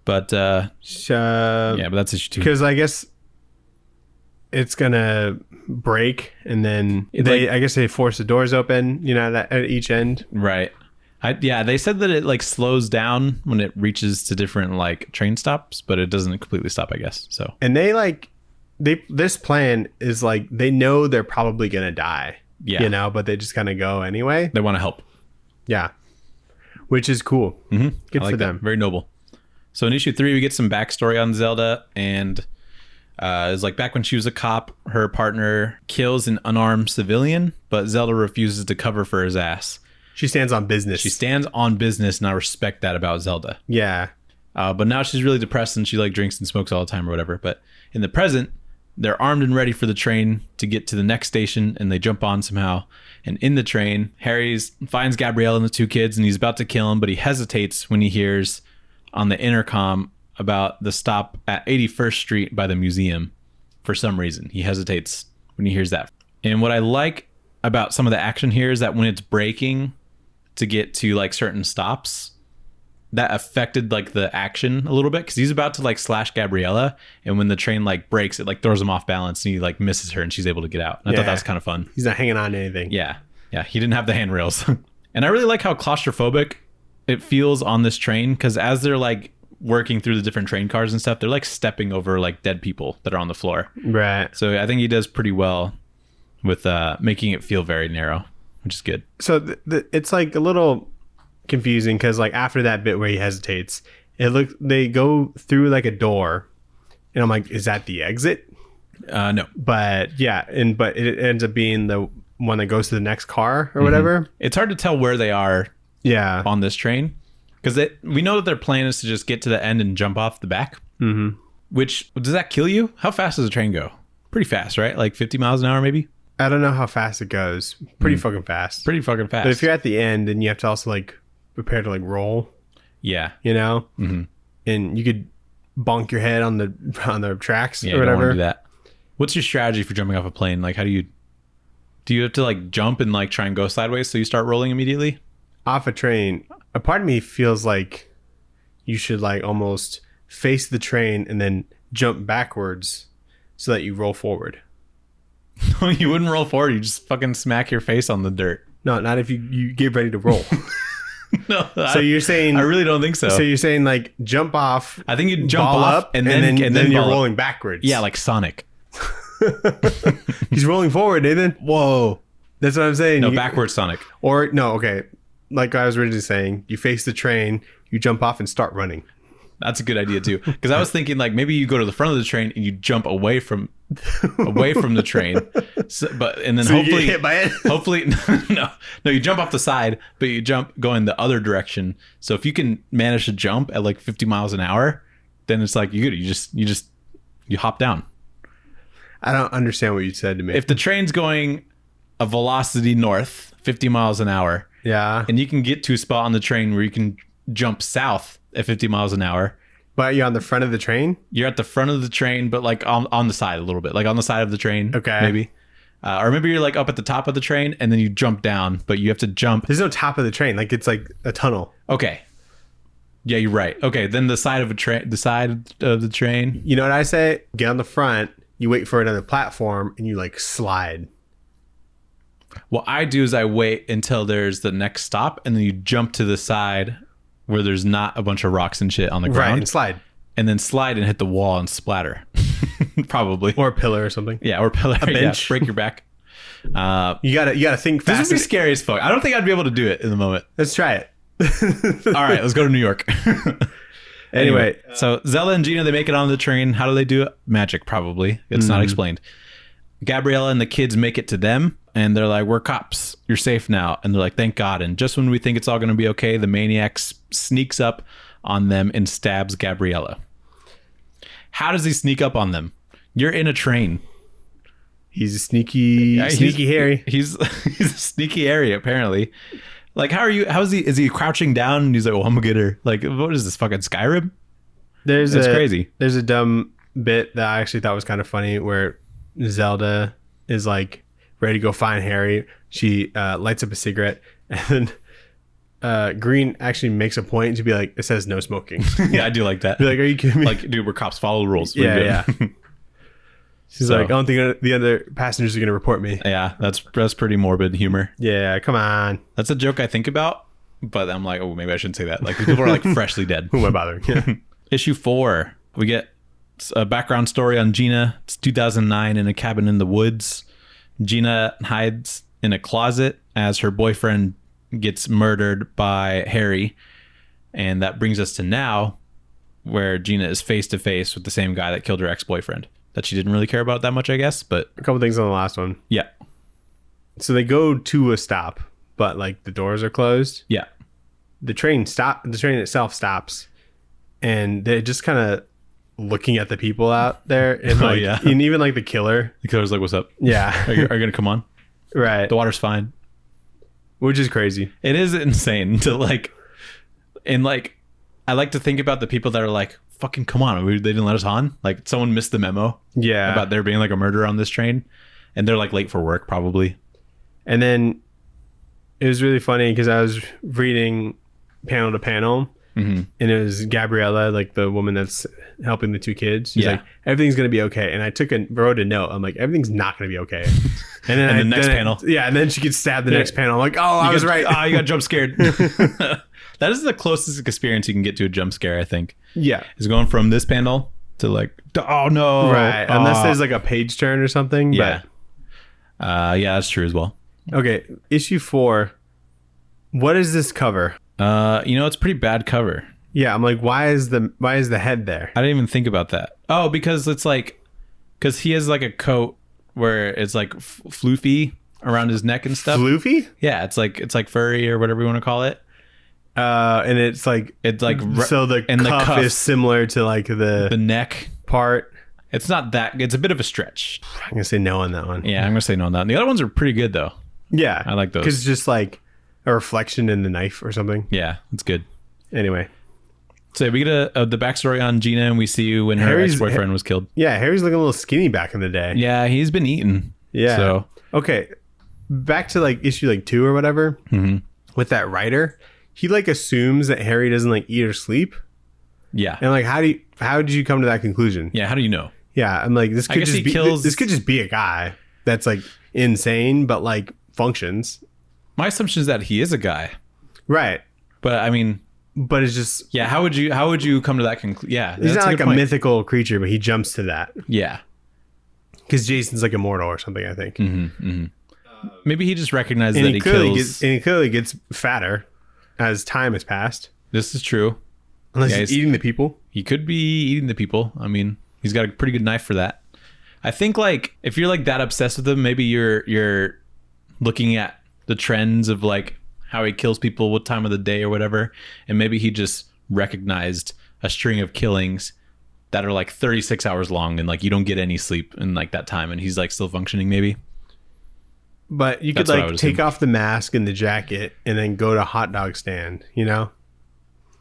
But yeah, but that's issue 2. Because I guess it's gonna break, and then I guess they force the doors open, you know, that at each end. Right. They said that it like slows down when it reaches to different like train stops, but it doesn't completely stop, I guess. So, and this plan is like, they know they're probably gonna die, you know, but they just kind of go anyway. They want to help. Yeah, which is cool. Good for them. Very noble. So in issue 3, we get some backstory on Zelda, and it's like back when she was a cop, her partner kills an unarmed civilian, but Zelda refuses to cover for his ass. She stands on business. She stands on business, and I respect that about Zelda. Yeah. But now she's really depressed, and she like drinks and smokes all the time or whatever. But in the present, they're armed and ready for the train to get to the next station, and they jump on somehow. And in the train, Harry finds Gabrielle and the 2 kids, and he's about to kill them, but he hesitates when he hears on the intercom about the stop at 81st Street by the museum. For some reason, he hesitates when he hears that. And what I like about some of the action here is that when it's braking to get to like certain stops, that affected like the action a little bit, because he's about to like slash Gabriella, and when the train like brakes, it like throws him off balance, and he like misses her, and she's able to get out. And I thought that was kind of fun. He's not hanging on to anything. Yeah, he didn't have the handrails. And I really like how claustrophobic it feels on this train, because as they're like working through the different train cars and stuff, they're like stepping over like dead people that are on the floor. Right. So I think he does pretty well with making it feel very narrow, which is good. So it's like a little confusing, because like after that bit where he hesitates, they go through like a door, and I'm like, is that the exit? No. But yeah, but it ends up being the one that goes to the next car or whatever. It's hard to tell where they are. Yeah. On this train, because we know that their plan is to just get to the end and jump off the back. Which, does that kill you? How fast does the train go? Pretty fast, right? Like 50 miles an hour, maybe. I don't know how fast it goes. Pretty fucking fast. Pretty fucking fast. But if you're at the end, then you have to also like prepare to like roll. Yeah. You know. And you could bonk your head on the tracks or you don't whatever. want to do that. What's your strategy for jumping off a plane? Like, how do you have to like jump and like try and go sideways so you start rolling immediately? Off a train, a part of me feels like you should like almost face the train and then jump backwards so that you roll forward. You wouldn't roll forward. You just fucking smack your face on the dirt. No, not if you get ready to roll. No. So you're saying... I really don't think so. So you're saying like jump off. I think you jump ball off up and then you're rolling backwards. Yeah, like Sonic. He's rolling forward, Nathan. Whoa. That's what I'm saying. No, backwards Sonic. Or no, okay. Like I was originally saying, you face the train, you jump off and start running. That's a good idea too. Because I was thinking like maybe you go to the front of the train and you jump away from the train. So, and then hopefully you get hit by it. Hopefully no, you jump off the side, but you jump going the other direction. So if you can manage to jump at like 50 miles an hour, then it's like you hop down. I don't understand what you said to me. If the train's going a velocity north, 50 miles an hour, yeah, and you can get to a spot on the train where you can jump south at 50 miles an hour. But you're on the front of the train? You're at the front of the train, but like on the side a little bit. Like on the side of the train. Okay. Maybe. Or maybe you're like up at the top of the train and then you jump down, but you have to jump. There's no top of the train. Like it's like a tunnel. Okay. Yeah, you're right. Okay, then the side of the train. You know what I say? Get on the front. You wait for another platform and you like slide. What I do is I wait until there's the next stop and then you jump to the side where there's not a bunch of rocks and shit on the ground. Right, and slide. And then slide and hit the wall and splatter. Probably. Or a pillar or something. Yeah, or pillar. A bench. Yeah, break your back. You gotta think fast. This would be scary as fuck. I don't think I'd be able to do it in the moment. Let's try it. All right, let's go to New York. Anyway, so Zelda and Gina, they make it on the train. How do they do it? Magic, probably. It's not explained. Gabriella and the kids make it to them, and they're like, we're cops. You're safe now. And they're like, thank God. And just when we think it's all going to be okay, the maniac sneaks up on them and stabs Gabriella. How does he sneak up on them? You're in a train. He's a sneaky Harry. He's a sneaky Harry, apparently. Like, is he crouching down and he's like, oh, I'm gonna get her. Like, what is this, fucking Skyrim? It's crazy. There's a dumb bit that I actually thought was kind of funny where Zelda is like ready to go find Harry. She lights up a cigarette and then Greene actually makes a point to be like, it says no smoking. Yeah, I do like that. Be like, are you kidding me? Like, dude, we're cops, follow the rules. Yeah. She's like, I don't think the other passengers are going to report me. Yeah, that's pretty morbid humor. Yeah, come on. That's a joke I think about, but I'm like, oh, maybe I shouldn't say that. Like, people are like freshly dead. Who am I bothering? Yeah. Issue 4, we get a background story on Gina. It's 2009 in a cabin in the woods. Gina hides in a closet as her boyfriend gets murdered by Harry. And that brings us to now, where Gina is face to face with the same guy that killed her ex-boyfriend. That she didn't really care about that much, I guess, but... A couple things on the last one. Yeah. So they go to a stop, but like the doors are closed. Yeah. The train itself stops, and they're just kind of looking at the people out there. And like, yeah. And even like the killer. The killer's like, what's up? Yeah. Are you going to come on? Right. The water's fine. Which is crazy. It is insane to like... And like, I like to think about the people that are like, fucking come on, they didn't let us on. Like, someone missed the memo. Yeah. About there being like a murder on this train, and they're like late for work probably. And then it was really funny because I was reading panel to panel, and it was Gabriella, like the woman that's helping the two kids. She's like, everything's gonna be okay. And I wrote a note. I'm like, everything's not gonna be okay. And then the next panel, and then she gets stabbed. The next panel, I'm like, oh, I was right. Oh, you got jump scared. That is the closest experience you can get to a jump scare, I think. Yeah. Is going from this panel to like, oh no. Right. Unless there's like a page turn or something. Yeah. But... yeah, that's true as well. Okay. Issue 4. What is this cover? It's a pretty bad cover. Yeah. I'm like, why is the head there? I didn't even think about that. Oh, because it's like, because he has like a coat where it's like floofy around his neck and stuff. Floofy? Yeah. It's like furry or whatever you want to call it. And it's like so the cuff is similar to like the neck part. It's not that. It's a bit of a stretch. I'm gonna say no on that one. Yeah, I'm gonna say no on that. And the other ones are pretty good though. Yeah, I like those because it's just like a reflection in the knife or something. Yeah, it's good. Anyway, so we get the backstory on Gina, and we see when her ex-boyfriend was killed. Yeah, Harry's looking a little skinny back in the day. Yeah, he's been eaten. Yeah. So okay, back to like issue like 2 or whatever. With that writer. He like assumes that Harry doesn't like eat or sleep. Yeah. And like, how did you come to that conclusion? Yeah. How do you know? Yeah. I'm like, this could just be a guy that's like insane, but like functions. My assumption is that he is a guy. Right. But I mean, but it's just, yeah. How would you come to that conclusion? Yeah. He's not like a mythical creature, but he jumps to that. Yeah. Because Jason's like immortal or something, I think. Maybe he just recognizes that he kills. And he clearly gets fatter as time has passed. This is true. Unless he's eating the people. He could be eating the people. I mean, he's got a pretty good knife for that. I think like if you're like that obsessed with him, maybe you're looking at the trends of like how he kills people, what time of the day or whatever, and maybe he just recognized a string of killings that are like 36 hours long and like you don't get any sleep in like that time, and he's like still functioning maybe. But you could like take off the mask and the jacket and then go to hot dog stand, you know?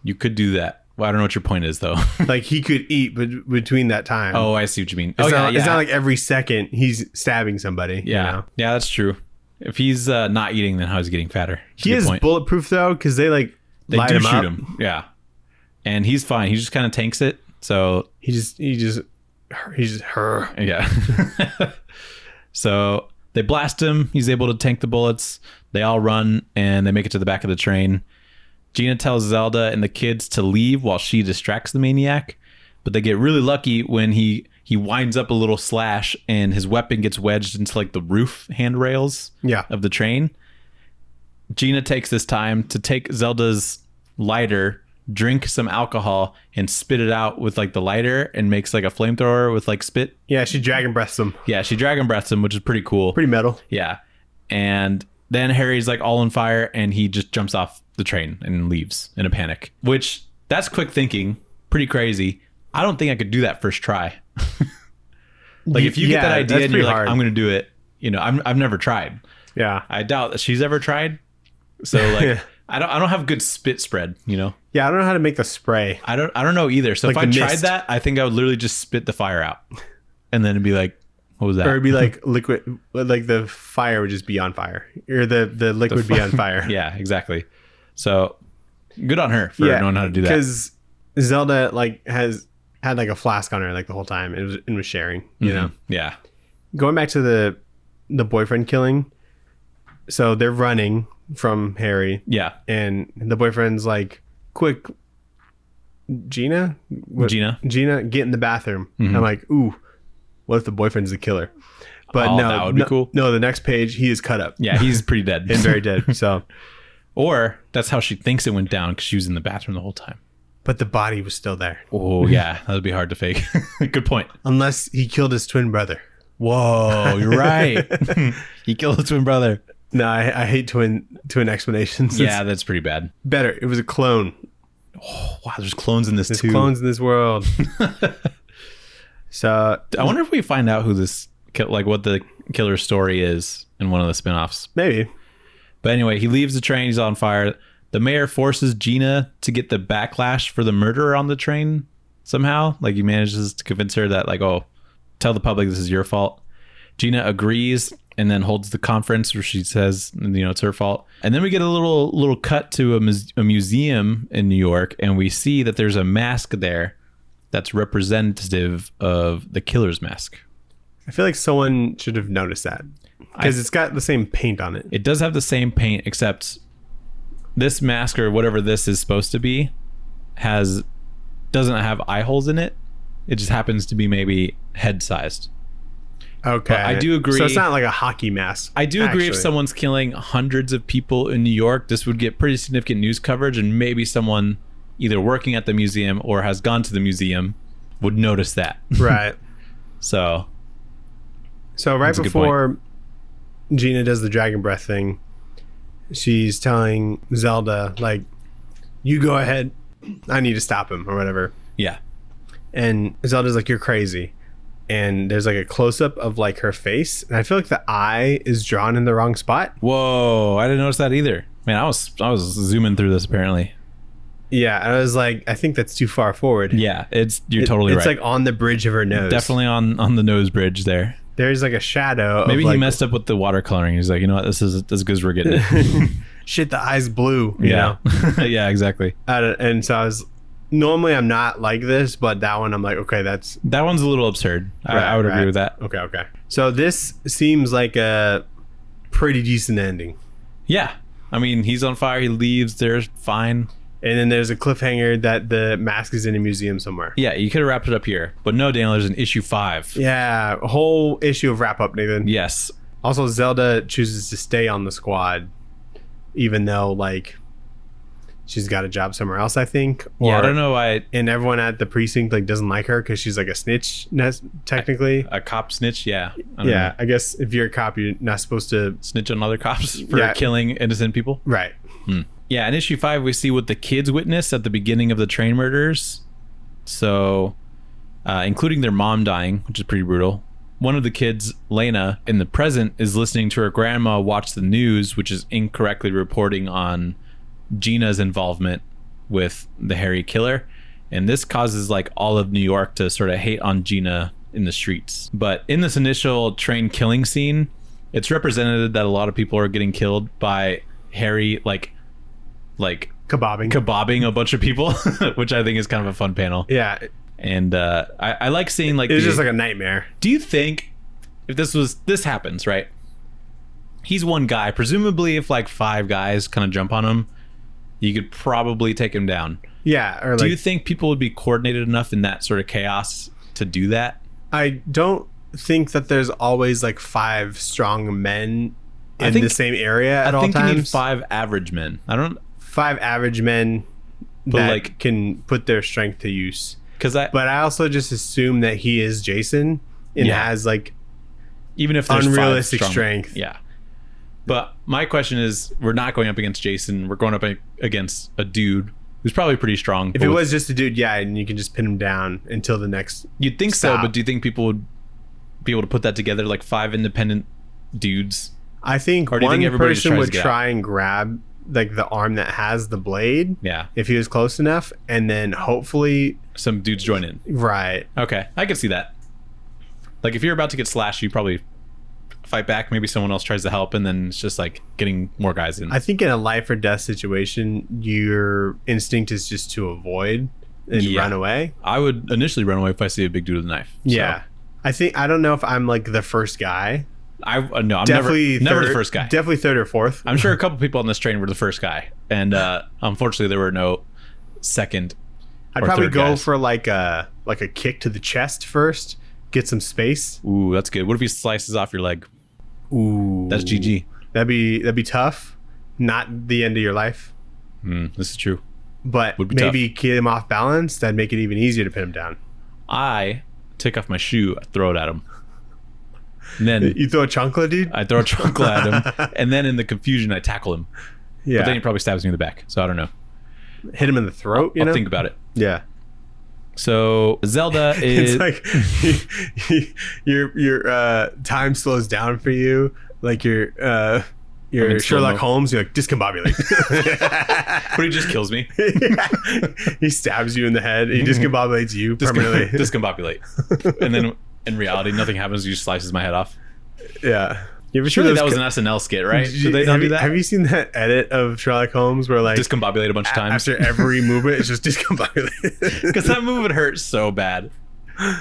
You could do that. Well, I don't know what your point is, though. Like he could eat between that time. Oh, I see what you mean. It's not like every second he's stabbing somebody. Yeah. You know? Yeah, that's true. If he's not eating, then how is he getting fatter? That's he is bulletproof though, because they light do him shoot up. him. Yeah. And he's fine. He just kind of tanks it. So he's just her. Yeah. So they blast him. He's able to tank the bullets. They all run and they make it to the back of the train. Gina tells Zelda and the kids to leave while she distracts the maniac, but they get really lucky when he winds up a little slash and his weapon gets wedged into like the roof handrails of the train. Gina takes this time to take Zelda's lighter, drink some alcohol, and spit it out with like the lighter and makes like a flamethrower with like spit. Yeah, she dragon breaths him. Yeah, she dragon breaths him, which is pretty cool. Pretty metal. Yeah. And then Harry's like all on fire and he just jumps off the train and leaves in a panic, which that's quick thinking. Pretty crazy. I don't think I could do that first try. Like if you get that idea and you're like, I'm going to do it, you know, I've never tried. Yeah. I doubt that she's ever tried. So like, I don't have good spit spread, you know? Yeah. I don't know how to make the spray. I don't know either. So like if I tried that, I think I would literally just spit the fire out and then it'd be like, what was that? Or it'd be like liquid, like the fire would just be on fire, or the liquid would be on fire. Yeah, exactly. So good on her for knowing how to do that. Because Zelda like had like a flask on her like the whole time and was sharing, you know? Yeah. Going back to the boyfriend killing. So they're running from Harry. Yeah. And the boyfriend's like, quick, Gina, get in the bathroom. I'm like, ooh, what if the boyfriend's the killer? But no, that would be cool. No, the next page, he is cut up. Yeah, he's pretty dead. And very dead. So, or that's how she thinks it went down because she was in the bathroom the whole time. But the body was still there. Oh, yeah. That would be hard to fake. Good point. Unless he killed his twin brother. Whoa, you're right. He killed his twin brother. No, I hate twin explanations. Yeah, that's pretty bad. Better. It was a clone. Oh, wow, there's clones in this too. There's clones in this world. So I wonder if we find out who this, like what the killer story is in one of the spinoffs. Maybe. But anyway, he leaves the train. He's on fire. The mayor forces Gina to get the backlash for the murder on the train somehow. Like he manages to convince her that like, oh, tell the public this is your fault. Gina agrees and then holds the conference where she says, you know, it's her fault. And then we get a little cut to a museum in New York, and we see that there's a mask there that's representative of the killer's mask. I feel like someone should have noticed that because it's got the same paint on it. It does have the same paint, except this mask or whatever this is supposed to be doesn't have eye holes in it. It just happens to be maybe head sized. Okay. But I do agree. So it's not like a hockey mask. I do agree if someone's killing hundreds of people in New York, this would get pretty significant news coverage, and maybe someone either working at the museum or has gone to the museum would notice that. Right. So right before Gina does the dragon breath thing, she's telling Zelda, like, you go ahead. I need to stop him or whatever. Yeah. And Zelda's like, you're crazy. And there's like a close-up of like her face. And I feel like the eye is drawn in the wrong spot. Whoa. I didn't notice that either. Man, I was zooming through this apparently. Yeah, I was like, I think that's too far forward. Yeah, you're totally right. It's like on the bridge of her nose. Definitely on the nose bridge there. There's like a shadow. Maybe he messed up with the watercoloring. He's like, you know what, this is as good as we're getting it. Shit, the eye's blue. You know? Yeah, exactly. And so normally I'm not like this, but that one I'm like, okay, that one's a little absurd. I would agree with that. Okay. So this seems like a pretty decent ending. Yeah. I mean, he's on fire. He leaves. They're fine. And then there's a cliffhanger that the mask is in a museum somewhere. Yeah, you could have wrapped it up here. But no, Daniel, there's an issue 5. Yeah, a whole issue of wrap up, Nathan. Yes. Also, Zelda chooses to stay on the squad, even though, like, she's got a job somewhere else, I think. Yeah, I don't know why. And everyone at the precinct, like, doesn't like her because she's, like, a snitch, technically. A cop snitch, yeah. I guess if you're a cop, you're not supposed to... snitch on other cops for killing innocent people? Right. Yeah, in issue 5, we see what the kids witness at the beginning of the train murders. So, including their mom dying, which is pretty brutal. One of the kids, Lena, in the present, is listening to her grandma watch the news, which is incorrectly reporting on Gina's involvement with the Harry killer. And this causes like all of New York to sort of hate on Gina in the streets. But in this initial train killing scene, it's represented that a lot of people are getting killed by Harry like kebabbing a bunch of people, which I think is kind of a fun panel. Yeah. And I like seeing like it's just like a nightmare. Do you think if this happens, right? He's one guy. Presumably if like 5 guys kind of jump on him, you could probably take him down. Yeah. Or do you think people would be coordinated enough in that sort of chaos to do that? I don't think that there's always like 5 strong men in the same area at all times. I think you need 5 average men. 5 average men that like can put their strength to use. But I also just assume that he is Jason and has like even if there's unrealistic strength. Yeah. But my question is, we're not going up against Jason. We're going up against a dude who's probably pretty strong. If it was just a dude, yeah, and you can just pin him down until the next. You'd think so, but do you think people would be able to put that together, like 5 independent dudes? I think one person would try and grab like the arm that has the blade. Yeah. If he was close enough, and then hopefully some dudes join in. Right. Okay, I can see that. Like if you're about to get slashed, you probably fight back. Maybe someone else tries to help, and then it's just like getting more guys in. I think in a life or death situation, your instinct is just to avoid and run away. I would initially run away if I see a big dude with a knife. Yeah. So. I don't know if I'm like the first guy. I'm definitely never the first guy. Definitely 3rd or 4th. I'm sure a couple people on this train were the first guy, and unfortunately there were no second. I'd probably go for like a kick to the chest first, get some space. Ooh, that's good. What if he slices off your leg? Ooh, that's GG. That'd be tough. Not the end of your life. This is true. But maybe get him off balance. That'd make it even easier to pin him down. I take off my shoe, I throw it at him. And then you throw a chancla, dude? I throw a chancla at him, and then in the confusion, I tackle him. Yeah. But then he probably stabs me in the back, so I don't know. Hit him in the throat, I'll think about it. Yeah. So Zelda is... It's like your time slows down for you. Like your Sherlock Holmes, you're like, discombobulate. But he just kills me. He stabs you in the head. He discombobulates you permanently. Discombobulate. And then in reality, nothing happens. He just slices my head off. Yeah. You ever Surely that was an SNL skit, right? Did they not do that? Have you seen that edit of Sherlock Holmes where like discombobulate a bunch of times? After every movement, it's just discombobulate. Because that move would hurt so bad.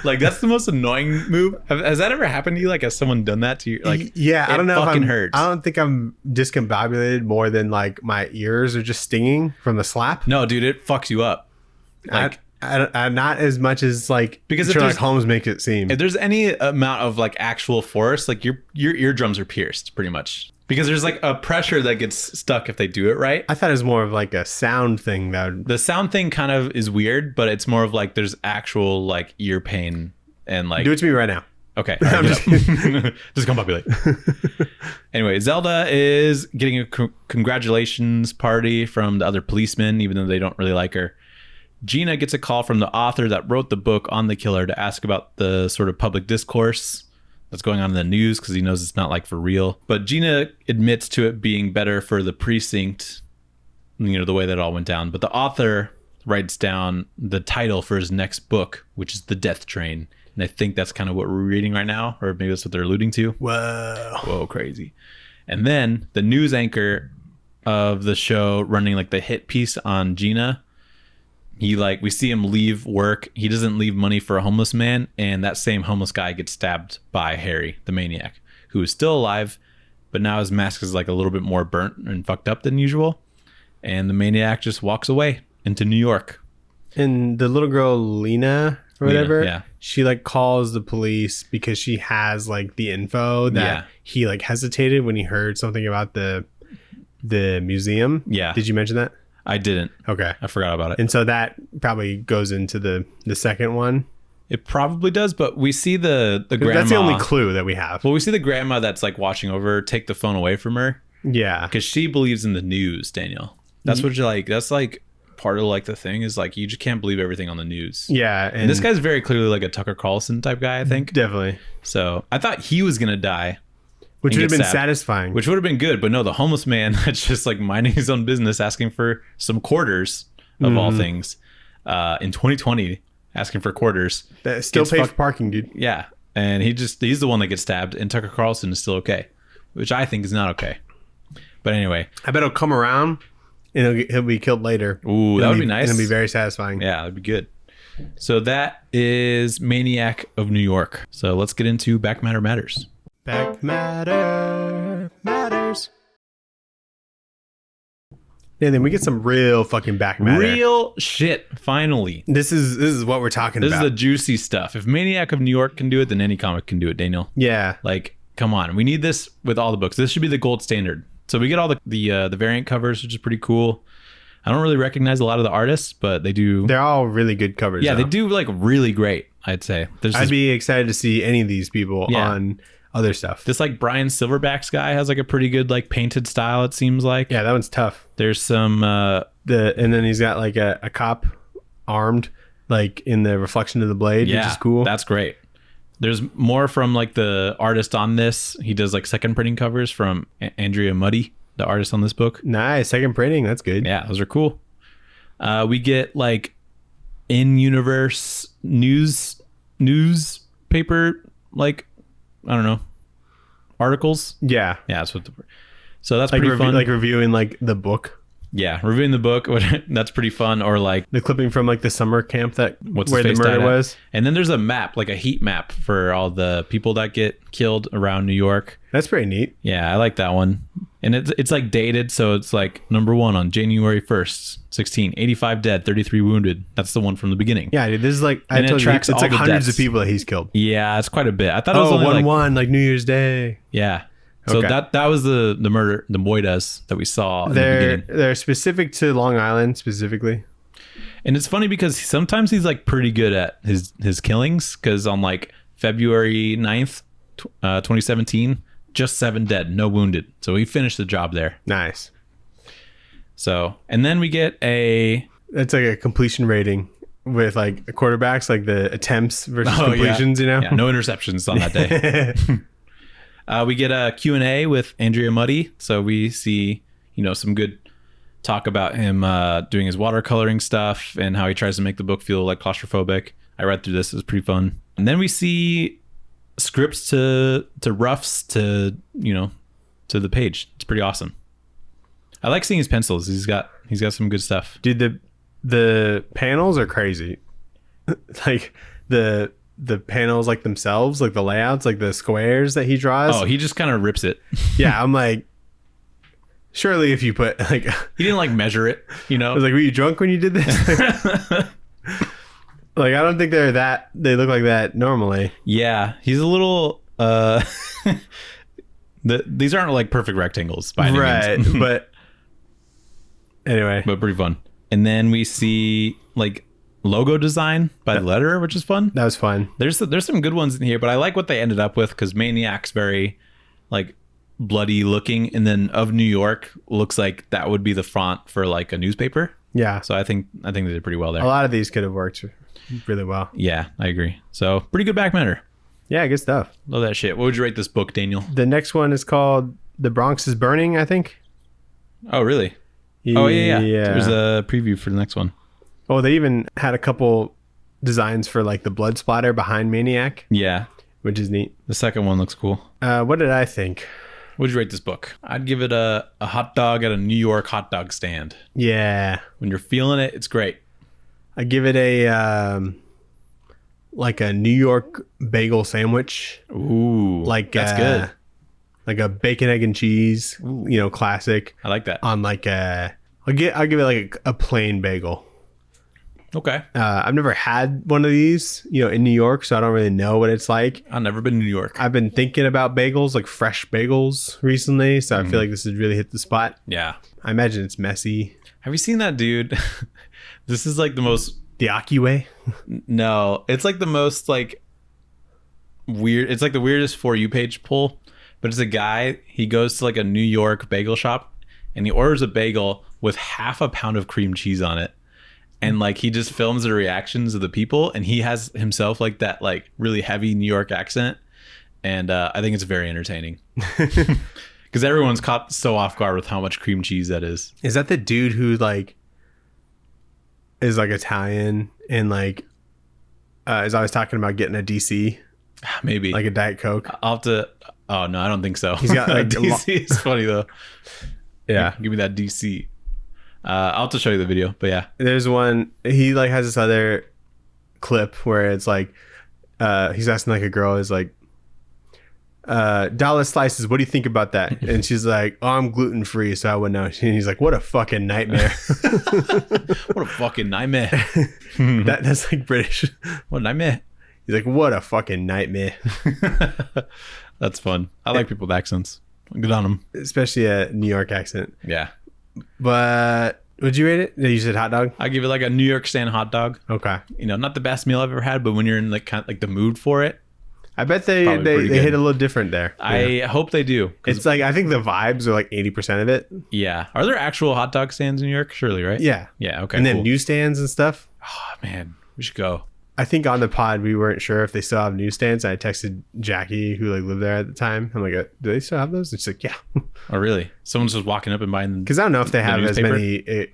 Like that's the most annoying move. Has that ever happened to you? Like has someone done that to you? Like yeah, I don't know. Fucking hurts. I don't think I'm discombobulated more than like my ears are just stinging from the slap. No, dude, it fucks you up. Like I not as much as like because Sherlock Holmes make it seem. If there's any amount of like actual force, like your eardrums are pierced pretty much. Because there's like a pressure that gets stuck if they do it right. I thought it was more of like a sound thing that the sound thing kind of is weird, but it's more of like there's actual like ear pain and like do it to me right now. Okay. Right, just compopulate. Anyway, Zelda is getting a congratulations party from the other policemen, even though they don't really like her. Gina gets a call from the author that wrote the book on the killer to ask about the sort of public discourse that's going on in the news because he knows it's not like for real. But Gina admits to it being better for the precinct, you know, the way that all went down. But the author writes down the title for his next book, which is The Death Train. And I think that's kind of what we're reading right now, or maybe that's what they're alluding to. Whoa, crazy. And then the news anchor of the show running like the hit piece on Gina, we see him leave work. He doesn't leave money for a homeless man. And that same homeless guy gets stabbed by Harry, the maniac, who is still alive, but now his mask is like a little bit more burnt and fucked up than usual. And the maniac just walks away into New York. And the little girl, Lena, or whatever, yeah. She like calls the police because she has like the info that he like hesitated when he heard something about the museum. Yeah. Did you mention that? I didn't. Okay. I forgot about it. And so that probably goes into the second one. It probably does, but we see the grandma. That's the only clue that we have. Well, we see the grandma that's like watching over her take the phone away from her. Yeah. Because she believes in the news, Daniel. That's what you're like. That's like part of like the thing is like you just can't believe everything on the news. Yeah. And this guy's very clearly like a Tucker Carlson type guy, I think. Definitely. So I thought he was going to die. Which would have been satisfying. Which would have been good. But no, the homeless man that's just like minding his own business, asking for some quarters of all things. in 2020 asking for quarters. That still pay for parking, dude. Yeah. And he's the one that gets stabbed, and Tucker Carlson is still okay, which I think is not okay. But anyway. I bet he'll come around and he'll be killed later. Ooh, that would be nice. It'll be very satisfying. Yeah, that'd be good. So that is Maniac of New York. So let's get into Back Matter Matters. Back Matter Matters. And then we get some real fucking back matter. Real shit, finally. This is what we're talking about. This is the juicy stuff. If Maniac of New York can do it, then any comic can do it, Daniel. Yeah. Like, come on. We need this with all the books. This should be the gold standard. So we get all the variant covers, which is pretty cool. I don't really recognize a lot of the artists, but they do. They're all really good covers. Yeah, though. they do like really great, I'd say. I'd be excited to see any of these people on other stuff. This like Brian Silverbacks guy has like a pretty good like painted style, it seems like. Yeah, that one's tough. There's some and then he's got like a cop armed like in the reflection of the blade, which is cool. That's great. There's more from like the artist on this. He does like second printing covers from Andrea Muddy, the artist on this book. Nice. Second printing. That's good. Yeah, those are cool. We get like in-universe newspaper, like, I don't know, articles. Yeah. Yeah, that's what so that's like pretty fun. Like reviewing like the book. Yeah, reviewing the book. That's pretty fun. Or like the clipping from like the summer camp where the murder was. And then there's a map, like a heat map for all the people that get killed around New York. That's pretty neat. Yeah, I like that one. And it's like dated, so it's like number 1 on January 1st, 85 dead, 33 wounded. That's the one from the beginning. Yeah, dude, this is like I told you, it's like hundreds deaths. of people that he's killed. Yeah, it's quite a bit. I thought it was only 1-1, like New Year's Day. Yeah. So okay. that was the murder, the moitas that we saw in the beginning. They're specific to Long Island specifically. And it's funny because sometimes he's like pretty good at his killings, because on like February 9th, 2017, just 7 dead, no wounded. So he finished the job there. Nice. So, and then we get it's like a completion rating with like quarterbacks, like the attempts versus completions, you know? Yeah, no interceptions on that day. We get a Q&A with Andrea Muddy. So we see, some good talk about him doing his watercoloring stuff and how he tries to make the book feel like claustrophobic. I read through this. It was pretty fun. And then we see scripts to roughs to the page. It's pretty awesome. I like seeing his pencils. He's got some good stuff. Dude, the panels are crazy. Like the panels like themselves, like the layouts, like the squares that he draws. Oh, he just kind of rips it. Yeah, I'm like, surely if you put like he didn't like measure it, I was like, were you drunk when you did this? Like, I don't think they look like that normally. Yeah, he's a little these aren't like perfect rectangles by any means. But anyway, but pretty fun. And then we see like logo design by the letterer, which is fun. That was fun. There's some good ones in here, but I like what they ended up with because Maniac's very like bloody looking, and then of New York looks like that would be the font for like a newspaper. Yeah. So I think they did pretty well there. A lot of these could have worked really well. Yeah, I agree. So pretty good back matter. Yeah, good stuff. Love that shit. What would you rate this book, Daniel? The next one is called The Bronx is Burning, I think. Oh, really? Yeah. Oh, yeah. There's a preview for the next one. Oh, they even had a couple designs for like the blood splatter behind Maniac. Yeah. Which is neat. The second one looks cool. What did I think? What would you rate this book? I'd give it a hot dog at a New York hot dog stand. Yeah. When you're feeling it, it's great. I give it a like a New York bagel sandwich. Ooh, like that's good. Like a bacon, egg, and cheese. Ooh. Classic. I like that. On like I'll give it like a plain bagel. Okay. I've never had one of these, in New York, so I don't really know what it's like. I've never been to New York. I've been thinking about bagels, like fresh bagels recently, so I feel like this has really hit the spot. Yeah. I imagine it's messy. Have you seen that dude? This is like the most... The Aki way? No. It's like the most like weird... It's like the weirdest For You page pull, but it's a guy, he goes to like a New York bagel shop and he orders a bagel with half a pound of cream cheese on it. And like he just films the reactions of the people, and he has himself like that like really heavy New York accent, and I think it's very entertaining because everyone's caught so off guard with how much cream cheese that is. Is that the dude who like is like Italian and like is always talking about getting a DC, Maybe like a Diet Coke. I'll have to. Oh no, I don't think so. He's got like DC is funny though. Yeah, give me that DC. I'll have to show you the video, but yeah, there's one. He like has this other clip where it's like he's asking like a girl is like dollar slices, what do you think about that? And she's like, oh, I'm gluten free, so I wouldn't know. And he's like, what a fucking nightmare. What a fucking nightmare. That's like British. What a nightmare. He's like, what a fucking nightmare. That's fun. I like people with accents. Good on them. Especially a New York accent. Yeah. But would you rate it? You said hot dog? I give it like a New York stand hot dog. Okay. You know, not the best meal I've ever had, but when you're in like kind of like the mood for it, I bet they hit a little different there. I hope they do. It's like, I think the vibes are like 80% of it. Yeah. Are there actual hot dog stands in New York? Surely, right? Yeah. Yeah. Okay. And then cool. newsstands and stuff. Oh man, we should go. I think on the pod we weren't sure if they still have newsstands. I texted Jackie, who like lived there at the time. I'm like, do they still have those? And she's like, yeah. Oh really? Someone's just walking up and buying. Because I don't know if they have as newspaper? many.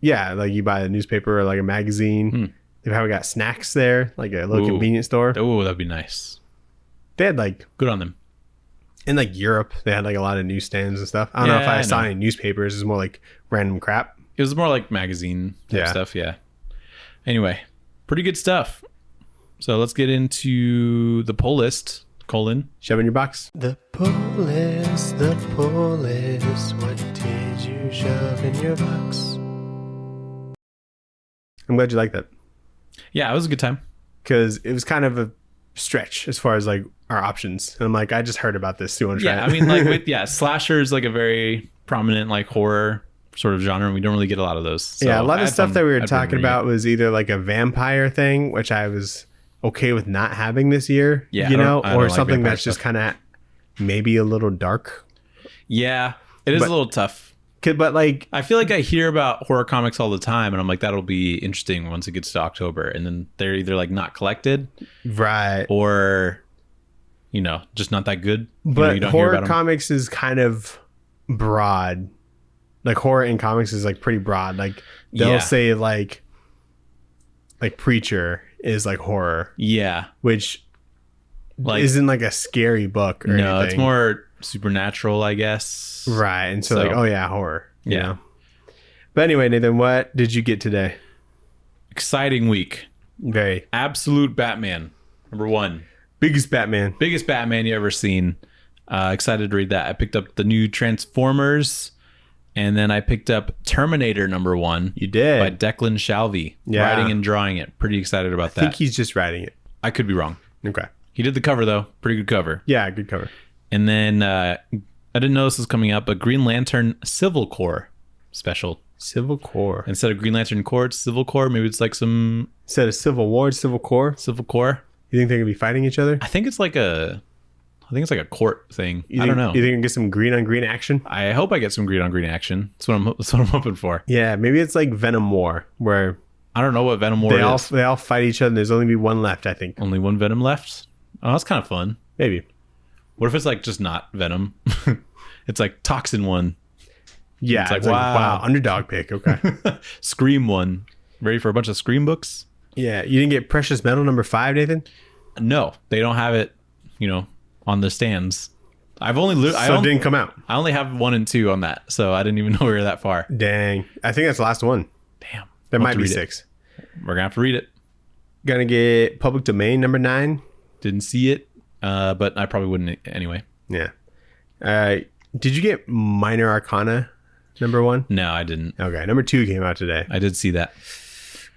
Yeah, like you buy a newspaper or like a magazine. They probably got snacks there, like a little convenience store. Oh, that'd be nice. They had like good on them. In like Europe, they had like a lot of newsstands and stuff. I don't know if I saw any newspapers. It's more like random crap. It was more like magazine type stuff. Yeah. Anyway, pretty good stuff. So let's get into the poll list. Shove in your box. The poll list, what did you shove in your box? I'm glad you liked that. Yeah, it was a good time. Because it was kind of a stretch as far as like our options. And I'm like, I just heard about this. Do you want to try it? I mean, like slasher is like a very prominent like horror sort of genre. And we don't really get a lot of those. So yeah, a lot of stuff that we were talking about was either like a vampire thing, which I was okay with not having this year, you know, or something that's just kind of maybe a little dark. Yeah, it is a little tough. But like, I feel like I hear about horror comics all the time, and I'm like, that'll be interesting once it gets to October, and then they're either like not collected, right, or you know, just not that good. But you don't horror hear about comics is kind of broad. Like horror in comics is like pretty broad. Like they'll say like Preacher is like horror, which like isn't like a scary book or anything. It's more supernatural, I guess. Right. And so like, oh yeah, horror. You know? But anyway, Nathan, what did you get today? Exciting week. Very. Absolute Batman. Number 1. Biggest Batman you ever seen. Excited to read that. I picked up the new Transformers, and then I picked up Terminator number 1. You did. By Declan Shalvey. Writing and drawing it. Pretty excited about that. I think he's just writing it. I could be wrong. Okay. He did the cover though. Pretty good cover. Yeah, good cover. And then I didn't know this was coming up, but Green Lantern Civil Corps special. Civil Corps. Instead of Green Lantern Corps, it's Civil Corps. Maybe it's like some... Instead of Civil War, it's Civil Corps? Civil Corps. You think they're going to be fighting each other? I think it's like a court thing. I don't know. You think you can get some green on green action? I hope I get some green on green action. That's what I'm hoping for. Yeah, maybe it's like Venom War, where... I don't know what Venom War is. They all fight each other, and there's only be one left, I think. Only one Venom left? Oh, that's kind of fun. Maybe. What if it's like just not Venom? It's like Toxin 1. Yeah, it's like wow, underdog pick. Okay. Scream 1. Ready for a bunch of Scream books? Yeah, you didn't get Precious Metal number 5, Nathan? No, they don't have it, on the stands. It didn't come out. I only have 1 and 2 on that, so I didn't even know we were that far. Dang. I think that's the last one. Damn. There might be 6. We're gonna have to read it. Gonna get Public Domain number 9. Didn't see it, but I probably wouldn't anyway. Yeah. Did you get Minor Arcana number 1? No, I didn't. Okay, number 2 came out today. I did see that.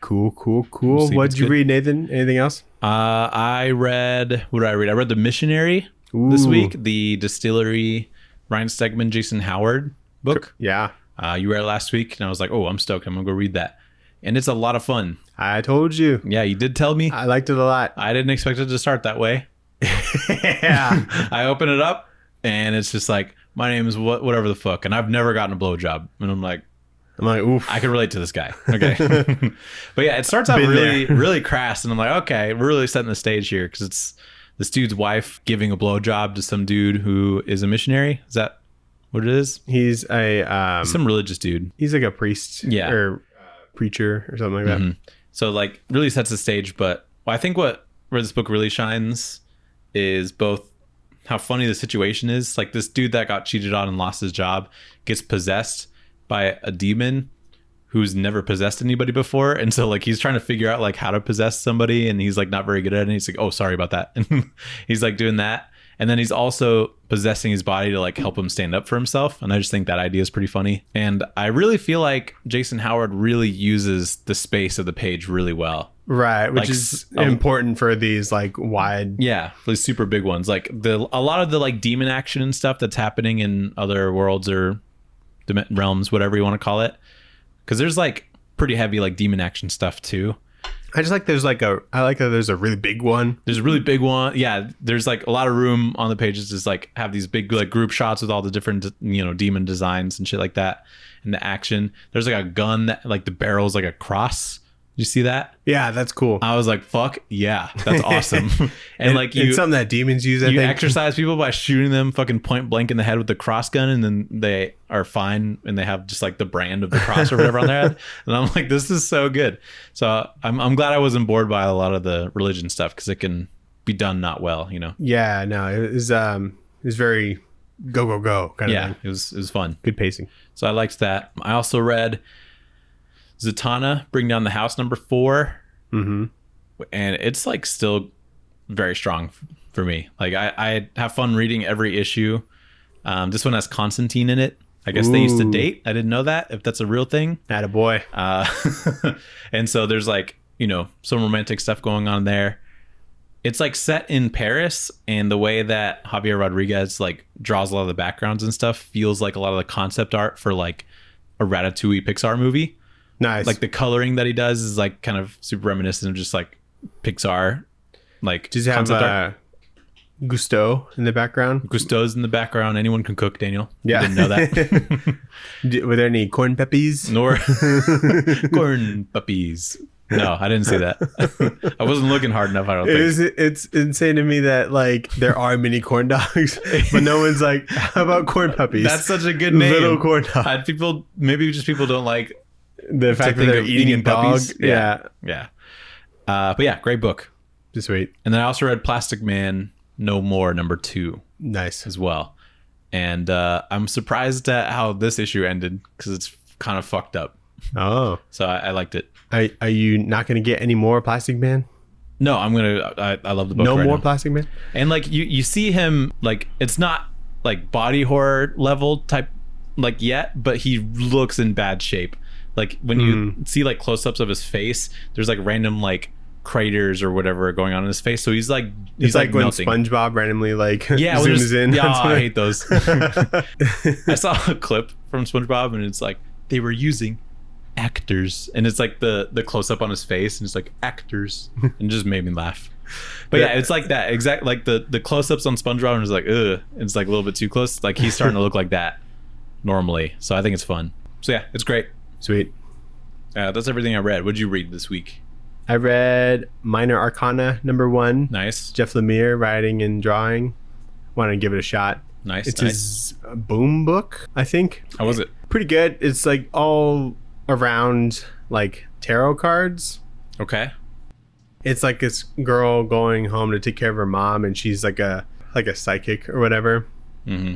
Cool. What'd you read, Nathan? Anything else? I read... What did I read? I read The Missionary this week. The Distillery, Ryan Stegman, Jason Howard book. Yeah. You read it last week, and I was like, oh, I'm stoked. I'm going to go read that. And it's a lot of fun. I told you. Yeah, you did tell me. I liked it a lot. I didn't expect it to start that way. Yeah. I open it up, and it's just like, my name is whatever the fuck, and I've never gotten a blowjob. And I'm like, oof. I can relate to this guy. Okay. But yeah, it starts out really crass, and I'm like, okay, we're really setting the stage here, because it's this dude's wife giving a blowjob to some dude who is a missionary. Is that what it is? He's some religious dude. He's like a priest. Yeah. Or preacher or something like that. Mhm. So like really sets the stage, but I think where this book really shines is both how funny the situation is. Like this dude that got cheated on and lost his job gets possessed by a demon who's never possessed anybody before, and so like he's trying to figure out like how to possess somebody, and he's like not very good at it, and he's like, oh, sorry about that. And he's like doing that, and then he's also possessing his body to like help him stand up for himself. And I just think that idea is pretty funny, and I really feel like Jason Howard really uses the space of the page really well. Right, which Like, is important for these like wide. Yeah, these super big ones. Like a lot of the like demon action and stuff that's happening in other worlds or realms, whatever you want to call it. Because there's like pretty heavy like demon action stuff too. I just like I like that there's a really big one. There's a really big one. Yeah, there's like a lot of room on the pages to like have these big like group shots with all the different demon designs and shit like that. And the action. There's like a gun that like the barrel's like a cross. You see that? Yeah, that's cool. I was like, fuck yeah, that's awesome. And like it's something that demons use. I you think. exercise people by shooting them fucking point blank in the head with the cross gun, and then they are fine, and they have just like the brand of the cross or whatever on their head. And I'm like, this is so good. So I'm glad I wasn't bored by a lot of the religion stuff, because it can be done not well, Yeah, no, it was very go kind of thing. It was fun. Good pacing. So I liked that. I also read Zatanna, Bring Down the House, number 4. Mm-hmm. And it's like still very strong for me. Like I have fun reading every issue. This one has Constantine in it. I guess they used to date. I didn't know that, if that's a real thing. Attaboy. And so there's like, some romantic stuff going on there. It's like set in Paris, and the way that Javier Rodriguez like draws a lot of the backgrounds and stuff feels like a lot of the concept art for like a Ratatouille Pixar movie. Nice. Like the coloring that he does is like kind of super reminiscent of just like Pixar. Like, does it have Gusteau in the background? Gusteau's in the background. Anyone can cook, Daniel. Yeah. You didn't know that. Were there any corn peppies? Nor corn puppies. No, I didn't see that. I wasn't looking hard enough, I don't think. It's insane to me that like there are mini corn dogs, but no one's like, how about corn puppies? That's such a good name. Little corn dogs. People don't like the fact that they're eating a dog. Puppies. Yeah. But yeah, great book. Just wait. And then I also read Plastic Man No More, number 2. Nice. As well. And I'm surprised at how this issue ended, because it's kind of fucked up. Oh. So I liked it. Are you not going to get any more Plastic Man? No, I'm going to. I love the book. No right more now. Plastic Man? And like you see him, like it's not like body horror level type like yet, but he looks in bad shape. Like when you see like close-ups of his face, there's like random like craters or whatever going on in his face. So he's like when melting. SpongeBob randomly like zooms in. Yeah, I hate those. I saw a clip from SpongeBob, and it's like they were using actors, and it's like the close-up on his face, and it's like actors, and it just made me laugh. But yeah, it's like that exact, like the close-ups on SpongeBob, and it's like it's like a little bit too close. Like he's starting to look like that normally, so I think it's fun. So yeah, it's great. Sweet. That's everything I read. What'd you read this week? I read Minor Arcana number 1. Nice. Jeff Lemire writing and drawing. Want to give it a shot. Nice. It's his boom book, I think. How was it? Pretty good. It's like all around like tarot cards. Okay. It's like this girl going home to take care of her mom, and she's like a psychic or whatever. Mm-hmm.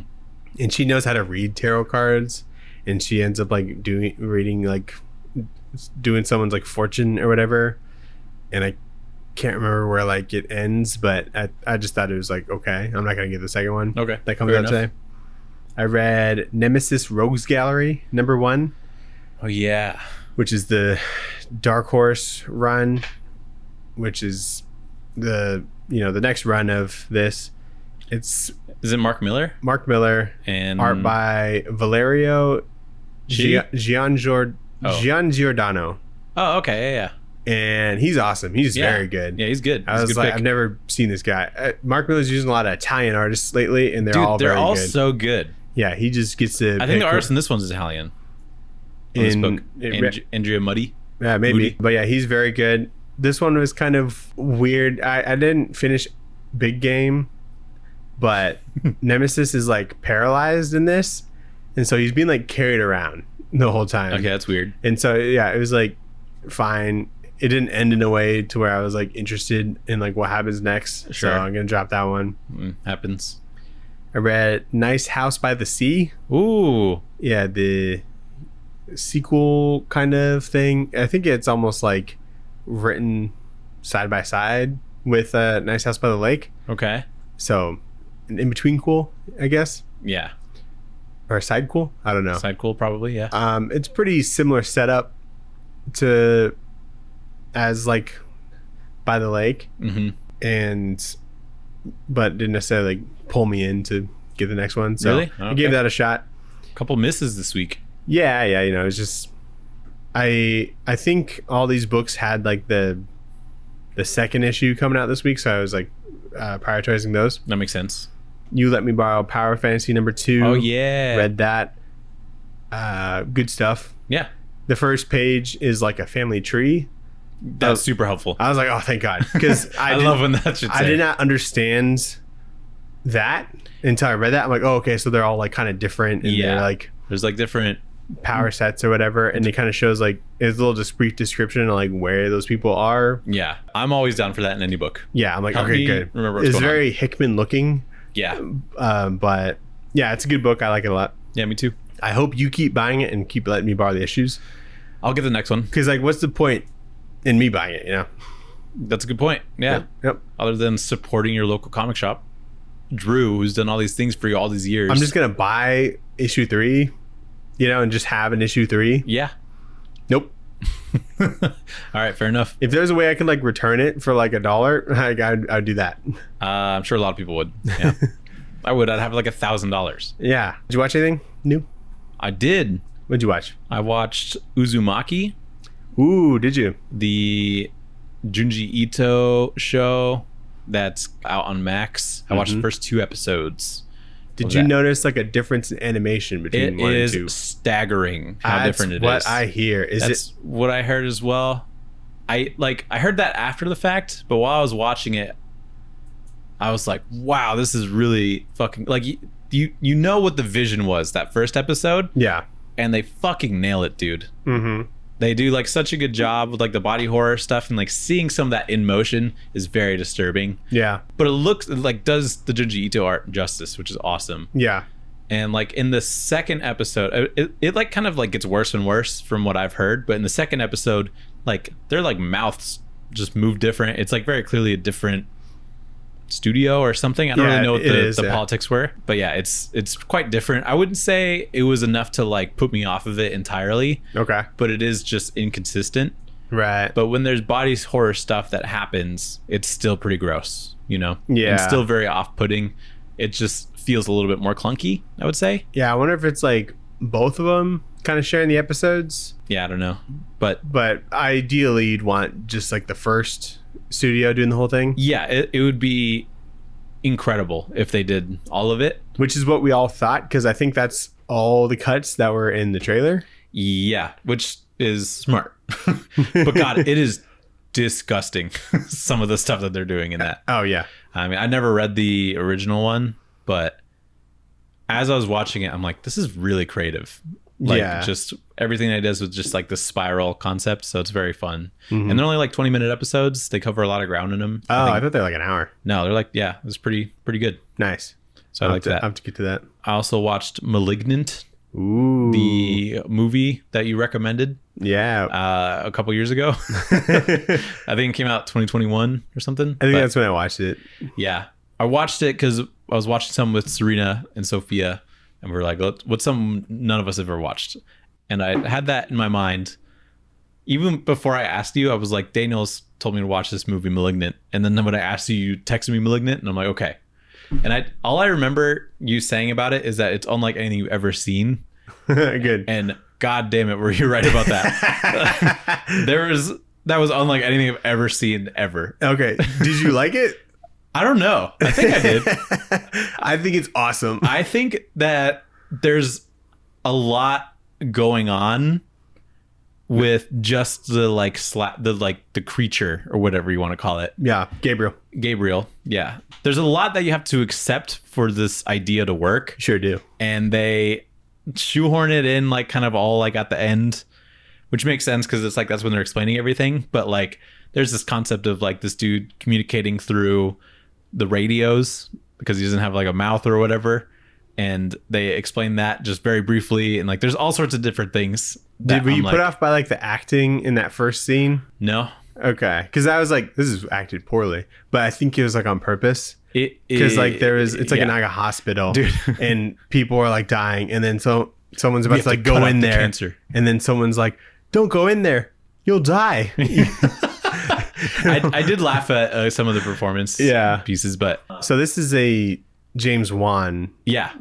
And she knows how to read tarot cards, and she ends up like doing someone's like fortune or whatever. And I can't remember where like it ends, but I just thought it was like, okay, I'm not gonna get the second one. Okay, that comes out today. I read Nemesis Rogues Gallery number 1. Oh yeah, which is the Dark Horse run, which is the next run of this. Is it Mark Miller? Mark Miller, and art by Valerio Giangiordano. Oh, okay, yeah. And he's awesome. He's very good. Yeah, he's good. I was like, I've never seen this guy. Mark Miller's using a lot of Italian artists lately, and they're all very good. So good. Yeah, he just gets to. I think the artist in this one's Italian. This book, Andrea Muddy. Yeah, maybe. Moody. But yeah, he's very good. This one was kind of weird. I didn't finish Big Game, but Nemesis is like paralyzed in this, and so he's being like carried around the whole time. Okay, that's weird. And so yeah, it was like fine. It didn't end in a way to where I was like interested in like what happens next. Sure. So I'm gonna drop that one. Happens. I read Nice House by the Sea. Ooh. Yeah, the sequel kind of thing. I think it's almost like written side by side with Nice House by the Lake. Okay. So an in-between cool, I guess. Yeah. Or a side cool. I don't know. Side cool, probably. Yeah. It's pretty similar setup to as like by the lake, but didn't necessarily like pull me in to get the next one. So really? I gave that a shot. Couple misses this week. Yeah. You know, it's just I think all these books had like the second issue coming out this week, so I was like prioritizing those. That makes sense. You Let Me Borrow Power Fantasy #2. Oh yeah. Read that. Good stuff. Yeah. The first page is like a family tree. That's super helpful. I was like, oh, thank God. Because I love when that should say. I did not understand that until I read that. I'm like, oh, okay, so they're all like kind of different. And they're like, there's like different power sets or whatever. And it kind of shows like, it's a little discreet description of like where those people are. Yeah. I'm always down for that in any book. Yeah. I'm like, Help okay, me good. remember what's It's going very Hickman looking. Yeah. But yeah, it's a good book. I like it a lot. Yeah, me too. I hope you keep buying it and keep letting me borrow the issues. I'll get the next one. Because like, what's the point in me buying it, you know? That's a good point. Yeah. Yep. Other than supporting your local comic shop. Drew, who's done all these things for you all these years. I'm just going to buy issue 3, you know, and just have an issue 3. Yeah. Nope. All right, fair enough. If there's a way I could like return it for like $1, I'd do that. I'm sure a lot of people would. Yeah. I would. I'd have like $1,000. Yeah. Did you watch anything new? I did. What'd you watch? I watched Uzumaki. Ooh, did you? The Junji Ito show that's out on Max. I watched the first 2 episodes. Did you notice like a difference in animation between 1 and 2? It is staggering how different it is. That's what I hear. That's what I heard as well. I heard that after the fact, but while I was watching it, I was like, wow, this is really fucking like you know what the vision was that first episode? Yeah. And they fucking nail it, dude. Mm-hmm. They do like such a good job with like the body horror stuff, and like seeing some of that in motion is very disturbing. Yeah. But it looks like does the Junji Ito art justice, which is awesome. Yeah. And like in the second episode, it like kind of like gets worse and worse from what I've heard. But in the second episode, like their like mouths just move different. It's like very clearly a different studio or something. I don't really know what the politics were, but yeah, it's quite different. I wouldn't say it was enough to like put me off of it entirely. Okay. But it is just inconsistent. Right. But when there's body horror stuff that happens, it's still pretty gross, you know? Yeah. And still very off-putting. It just feels a little bit more clunky, I would say. Yeah, I wonder if it's like both of them kind of sharing the episodes. Yeah, I don't know. But ideally you'd want just like the first studio doing the whole thing. Yeah, it would be incredible if they did all of it. Which is what we all thought, because I think that's all the cuts that were in the trailer. Yeah, which is smart. But God, it is disgusting, some of the stuff that they're doing in that. Oh, yeah. I mean, I never read the original one, but as I was watching it, I'm like, this is really creative. Like, just everything that it does with just like the spiral concept. So it's very fun. And they're only like 20-minute episodes. They cover a lot of ground in them. Oh, I thought they were like an hour. No, they're like, yeah, it was pretty good. Nice. So I like that. I have to get to that. I also watched Malignant. Ooh. The movie that you recommended. Yeah. A couple years ago. I think it came out 2021 or something. I think that's when I watched it. Yeah. I watched it because I was watching some with Serena and Sophia. And we're like, what's some none of us ever watched? And I had that in my mind. Even before I asked you, I was like, Daniel's told me to watch this movie, Malignant. And then when I asked you, you texted me Malignant. And I'm like, okay. And all I remember you saying about it is that it's unlike anything you've ever seen. Good. And God damn it, were you right about that? That was unlike anything I've ever seen ever. Okay. Did you like it? I don't know. I think I did. I think it's awesome. I think that there's a lot going on with just the like the creature or whatever you want to call it. Yeah, Gabriel. Yeah. There's a lot that you have to accept for this idea to work. Sure do. And they shoehorn it in like kind of all like at the end. which makes sense because it's like that's when they're explaining everything. But like there's this concept of like this dude communicating through the radios because he doesn't have like a mouth or whatever, and they explain that just very briefly, and like there's all sorts of different things. Were you put off by like the acting in that first scene? No. Okay, because I was like, this is acted poorly, but I think it was like on purpose. Because like it's like in like a hospital, dude. And people are like dying, and then someone's about to like go in there, and then someone's like, don't go in there, you'll die. I did laugh at some of the performance pieces, but so this is a James Wan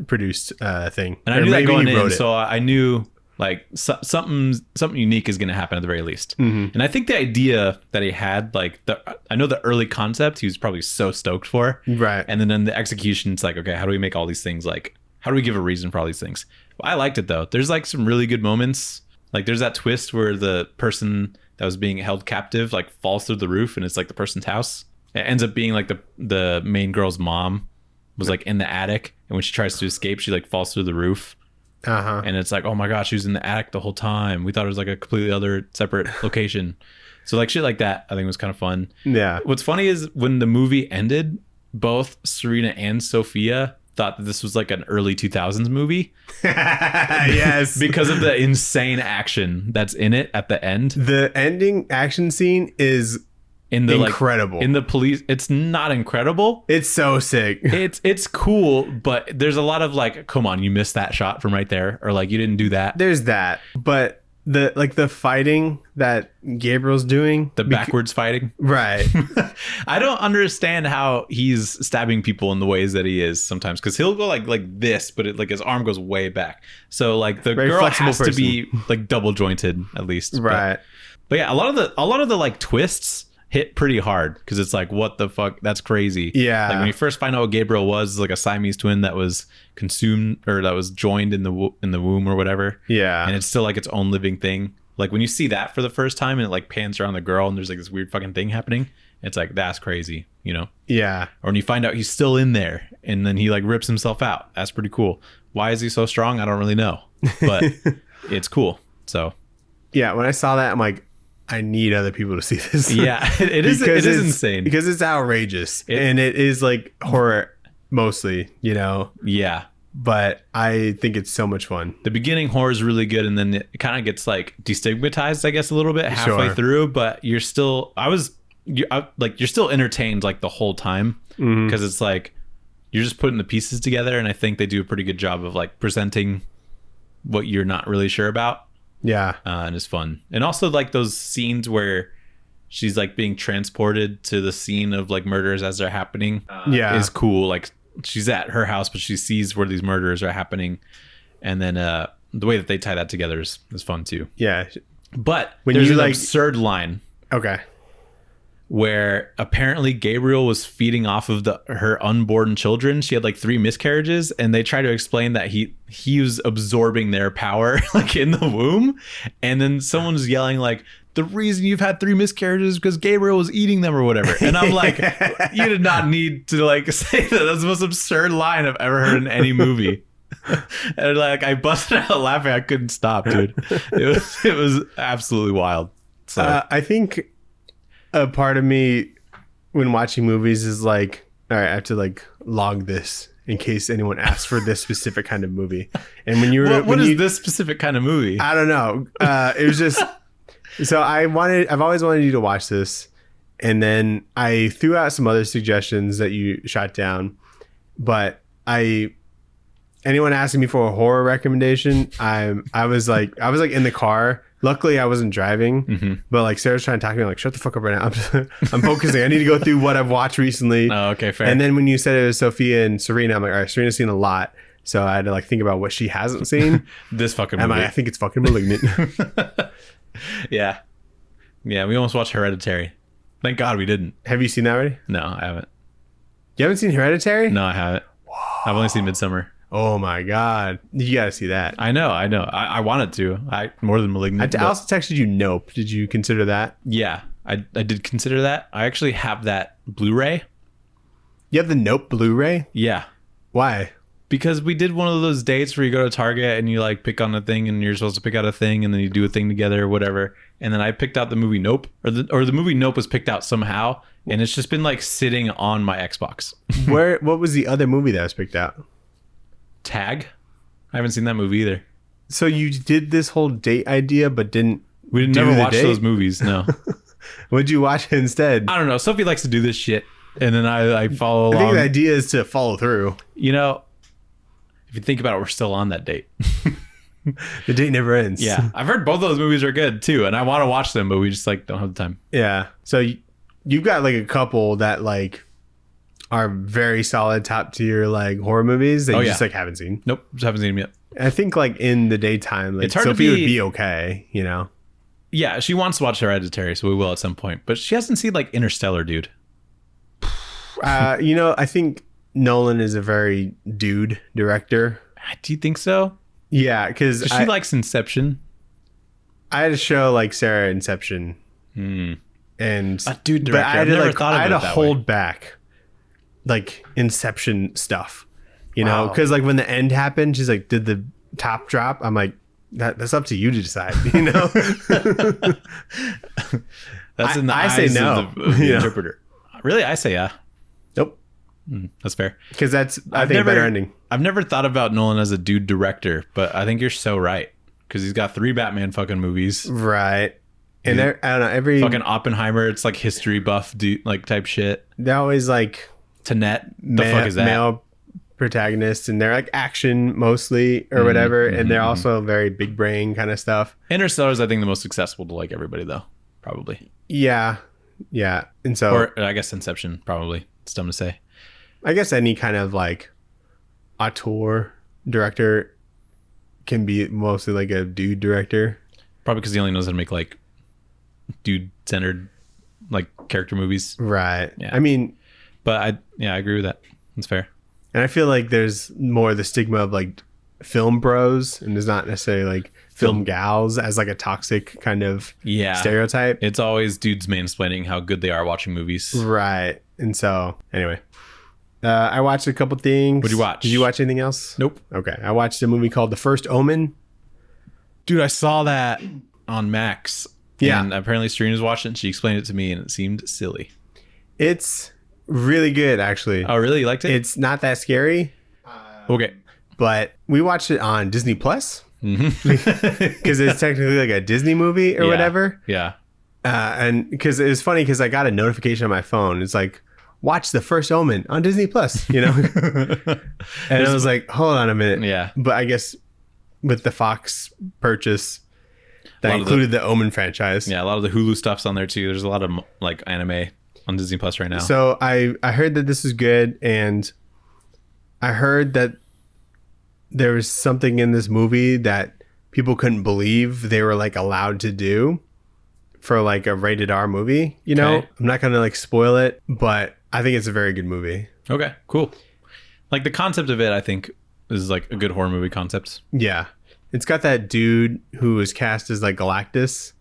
produced thing, and I knew that going in, so I knew like something unique is going to happen at the very least. And I think the idea that he had, like I know the early concept he was probably so stoked for, right? And then the execution, it's like, okay, how do we make all these things, like how do we give a reason for all these things? Well, I liked it though. There's like some really good moments. Like there's that twist where the person that was being held captive like falls through the roof, and it's like the person's house. It ends up being like the main girl's mom was like in the attic, and when she tries to escape, she like falls through the roof. And it's like, oh my gosh, she was in the attic the whole time. We thought it was like a completely other separate location. So like shit like that, I think was kind of fun. Yeah. What's funny is when the movie ended, both Serena and Sophia thought that this was like an early 2000s movie. Yes. Because of the insane action that's in it at the end. The ending action scene is incredible. Like, in the police, it's not incredible. It's so sick. It's cool, but there's a lot of like, come on, you missed that shot from right there, or like you didn't do that. There's that, but the fighting that Gabriel's doing, the backwards fighting, right? I don't understand how he's stabbing people in the ways that he is sometimes, because he'll go like this, but it like his arm goes way back. So like the Very girl flexible has to be like double jointed at least, right? But yeah, a lot of the like twists hit pretty hard, because it's like, what the fuck, that's crazy. Yeah, like when you first find out what Gabriel was, like a Siamese twin that was consumed, or that was joined in the womb or whatever. Yeah, and it's still like its own living thing. Like when you see that for the first time, and it like pans around the girl, and there's like this weird fucking thing happening, it's like, that's crazy, you know? Yeah. Or when you find out he's still in there, and then he like rips himself out, that's pretty cool. Why is he so strong? I don't really know, but it's cool. So yeah, when I saw that, I'm like, I need other people to see this. Yeah, it is insane, because it's outrageous, and it is like horror mostly, you know. Yeah, but I think it's so much fun. The beginning horror is really good, and then it kind of gets like destigmatized, I guess, a little bit halfway through. But you're still, you're still entertained like the whole time, because it's like you're just putting the pieces together, and I think they do a pretty good job of like presenting what you're not really sure about. Yeah. And it's fun. And also like those scenes where she's like being transported to the scene of like murders as they're happening is cool. Like she's at her house, but she sees where these murders are happening. And then the way that they tie that together is fun too. Yeah. But when there's an absurd line. Okay. Where apparently Gabriel was feeding off of her unborn children. She had like 3 miscarriages, and they try to explain that he was absorbing their power like in the womb. And then someone's yelling like, the reason you've had 3 miscarriages is because Gabriel was eating them or whatever. And I'm like, you did not need to like say that. That's the most absurd line I've ever heard in any movie. And like I busted out laughing. I couldn't stop, dude. It was absolutely wild. So I think a part of me when watching movies is like, all right, I have to like log this in case anyone asks for this specific kind of movie. And when you were, what is this specific kind of movie? I don't know. It was just, so I've always wanted you to watch this. And then I threw out some other suggestions that you shot down, but anyone asking me for a horror recommendation, I was like in the car. Luckily, I wasn't driving, but like Sarah's trying to talk to me, I'm like, shut the fuck up right now. I'm focusing. I need to go through what I've watched recently. Oh, okay, fair. And then when you said it was Sophia and Serena, I'm like, all right, Serena's seen a lot. So I had to like think about what she hasn't seen. This fucking movie. I think it's fucking Malignant. Yeah. Yeah, we almost watched Hereditary. Thank God we didn't. Have you seen that already? No, I haven't. You haven't seen Hereditary? No, I haven't. Whoa. I've only seen Midsummer. Oh my God. You got to see that. I know. I wanted to. More than Malignant. I also texted you Nope. Did you consider that? Yeah, I did consider that. I actually have that Blu-ray. You have the Nope Blu-ray? Yeah. Why? Because we did one of those dates where you go to Target and you like pick on a thing and you're supposed to pick out a thing and then you do a thing together or whatever. And then I picked out the movie Nope, or the movie Nope was picked out somehow, and it's just been like sitting on my Xbox. What was the other movie that was picked out? Tag? I haven't seen that movie either. So you did this whole date idea, but didn't We do never the watched date? those movies, no. What'd you watch instead? I don't know. Sophie likes to do this shit, and then I follow I along. think the idea is to follow through. You know, if you think about it, we're still on that date. The date never ends. Yeah, I've heard both of those movies are good too, and I want to watch them, but we just like don't have the time. Yeah. So you've got like a couple that like are very solid top tier like horror movies that you just like haven't seen. Nope, just haven't seen them yet. I think like in the daytime, like It's hard to Sophie be- would be okay, you know. Yeah, she wants to watch Hereditary, so we will at some point. But she hasn't seen like Interstellar, dude. You know, I think Nolan is a very dude director. Do you think so? Yeah, because She likes Inception. I had to show like Sarah Inception, and A dude but director. I had I've to never like thought of I had it to that hold way. back like Inception stuff, you know, Wow. because like when the end happened, she's like, "Did the top drop?" I'm like, "That's up to you to decide," you know. That's in the I eyes say no, of the you know. interpreter. Really, I say yeah. Nope, That's fair. because that's I think a better ending. I've never thought about Nolan as a dude director, but I think you're so right because he's got 3 Batman fucking movies. Right. And I don't know, every Fucking Oppenheimer, it's like history buff dude like type shit. they're always like Tenet, the fuck is that? male protagonists, and they're like action mostly or whatever, and they're also very big brain kind of stuff. Interstellar is, I think, the most accessible to like everybody though, probably. Yeah, and so Or I guess Inception, probably. It's dumb to say. I guess any kind of like auteur director can be mostly like a dude director. Probably because he only knows how to make like dude-centered like character movies. Right. Yeah. I mean, But I agree with that. That's fair. and I feel like there's more the stigma of like film bros, and there's not necessarily like film gals as like a toxic kind of Yeah. stereotype. It's always dudes mansplaining how good they are watching movies. Right. And so anyway, I watched a couple things. What'd you watch? Did you watch anything else? Nope. Okay. I watched a movie called The First Omen. Dude, I saw that on Max. Yeah. And apparently Serena's watched it and she explained it to me and it seemed silly. It's really good, actually. Oh, really? You liked it? It's not that scary, Okay. but we watched it on Disney Plus Mm-hmm. because it's technically like a Disney movie or Yeah. whatever. Yeah. And because it was funny because I got a notification on my phone. It's like, watch The First Omen on Disney Plus, you know? And I was like, hold on a minute. Yeah. But I guess with the Fox purchase, that lot of the- included the Omen franchise. Yeah, a lot of the Hulu stuff's on there too. There's a lot of like anime on Disney Plus right now. So I heard that this is good, and I heard that there was something in this movie that people couldn't believe they were like allowed to do for like a rated R movie. You know, Okay. I'm not gonna like spoil it, but I think it's a very good movie. Okay, cool. Like the concept of it, I think, is like a good horror movie concept. Yeah, it's got that dude who was cast as like Galactus.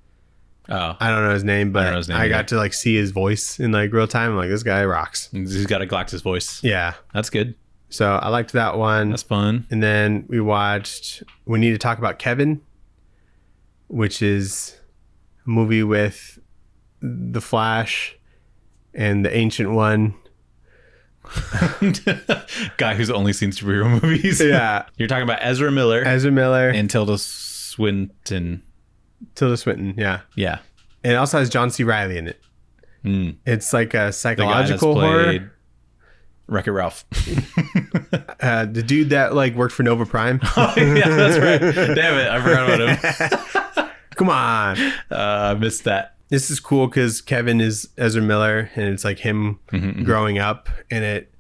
Oh, I don't know his name, but know his name I either. got to like see his voice in like real time. I'm like, this guy rocks. he's got a Galactus voice. Yeah, That's good. so I liked that one. That's fun. And then we watched We Need to Talk About Kevin, which is a movie with The Flash and the Ancient One. Guy who's only seen superhero movies. Yeah. You're talking about Ezra Miller Ezra Miller, and Tilda Swinton. Tilda Swinton. Yeah. Yeah. And it also has John C. Reilly in it. Mm. It's like a The guy that's psychological horror. played Wreck-It Ralph. The dude that like worked for Nova Prime. Oh, yeah, that's right. Damn it. I forgot about him. Come on. I missed that. This is cool because Kevin is Ezra Miller, and it's like him growing up, and it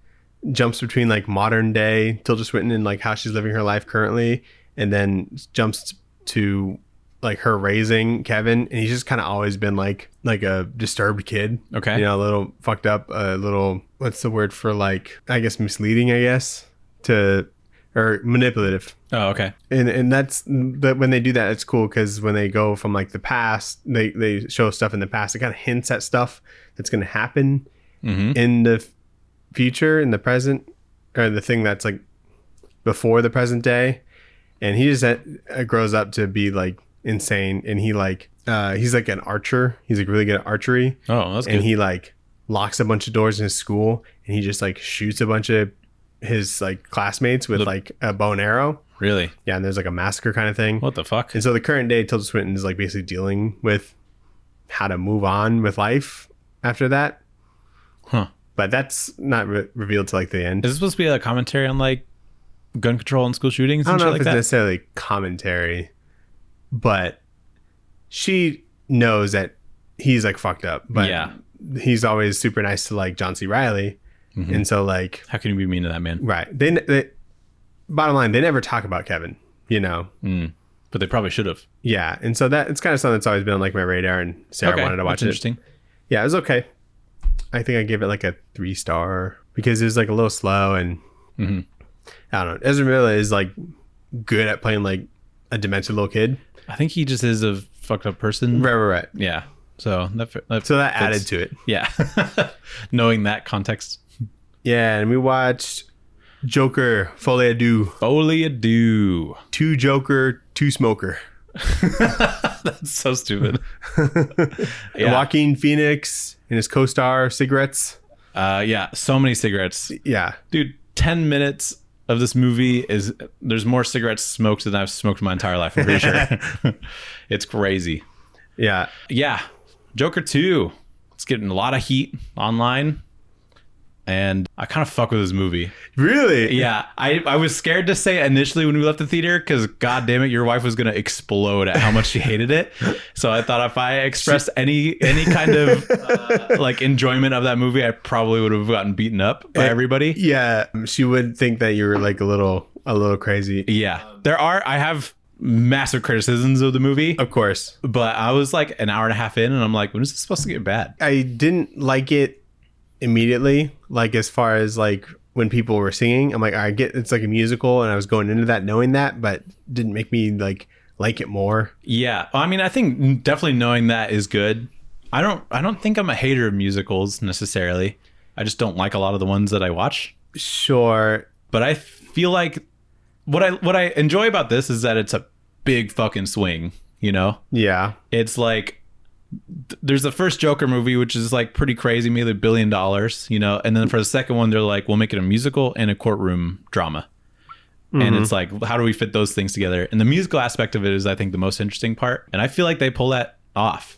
jumps between like modern day Tilda Swinton and like how she's living her life currently, and then jumps to like her raising Kevin, and he's just kind of always been like a disturbed kid. Okay. You know, a little fucked up, a little, what's the word for like, I guess misleading, I guess, or manipulative. Oh, okay. And that's but when they do that, it's cool because when they go from like the past, they show stuff in the past. It kind of hints at stuff that's going to happen in the future, in the present, or the thing that's like before the present day, and he just grows up to be like insane, and he like he's like an archer. He's like really good at archery. Oh, that's good. And he like locks a bunch of doors in his school, and he just like shoots a bunch of his like classmates with like a bow and arrow. Really? Yeah, and there's like a massacre kind of thing. What the fuck? And so the current day Tilda Swinton is like basically dealing with how to move on with life after that. Huh. But that's not revealed to like the end. Is this supposed to be a commentary on like gun control and school shootings I and don't know shit if like it's that? necessarily commentary, but she knows that he's like fucked up. But Yeah. he's always super nice to like John C. Reilly. And so like, How can you be mean to that man? right. They bottom line, they never talk about Kevin, you know? But they probably should have. Yeah. And so that it's kind of something that's always been on like my radar, and Sarah wanted to watch that's it. interesting. Yeah, it was okay. I think I gave it like a 3-star because it was like a little slow, and I don't know. Ezra Miller is like good at playing like a demented little kid. I think he just is a fucked up person. Right. Yeah. So that So that fits. added to it. Yeah. Knowing that context. Yeah, and we watched Joker, Folie Deux. Folie do. 2 Joker, 2 Smoker. That's so stupid. And Joaquin Phoenix and his co-star cigarettes. Yeah. So many cigarettes. Yeah. Dude, 10 minutes of this movie there's more cigarettes smoked than I've smoked my entire life. I'm pretty sure. It's crazy. Yeah. Yeah. Joker 2. It's getting a lot of heat online. And I kind of fuck with this movie. Really? Yeah. I was scared to say it initially when we left the theater because, God damn it, your wife was going to explode at how much she hated it. So I thought if I expressed any kind of like enjoyment of that movie, I probably would have gotten beaten up by everybody. Yeah. She would think that you were like a little crazy. Yeah. I have massive criticisms of the movie, Of course. but I was like an hour and a half in and I'm like, when is this supposed to get bad? I didn't like it immediately, like as far as like when people were singing. I'm like, I get it's like a musical, and I was going into that knowing that, but didn't make me like it more. Yeah. I mean, I think definitely knowing that is good. I don't think I'm a hater of musicals necessarily. I just don't like a lot of the ones that I watch. Sure. But I feel like what I enjoy about this is that it's a big fucking swing, you know? Yeah. It's like there's the first Joker movie, which is like pretty crazy, maybe $1 billion, you know? And then for the second one, they're like, we'll make it a musical and a courtroom drama. And it's like, how do we fit those things together? And the musical aspect of it is, I think, the most interesting part. And I feel like they pull that off.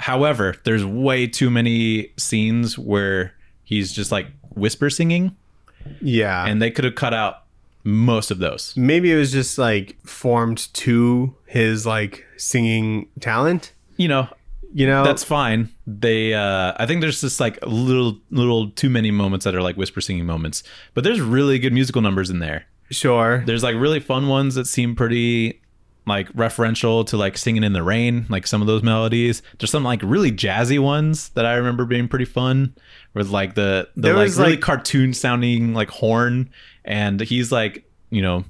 However, there's way too many scenes where he's just like whisper singing. Yeah. And they could have cut out most of those. Maybe it was just like formed to his like singing talent. You know, that's fine. They I think there's just like a little too many moments that are like whisper singing moments, but there's really good musical numbers in there. Sure. There's like really fun ones that seem pretty like referential to like Singing in the Rain, like some of those melodies. There's some like really jazzy ones that I remember being pretty fun, with like the like really cartoon sounding like horn, and he's like, you know,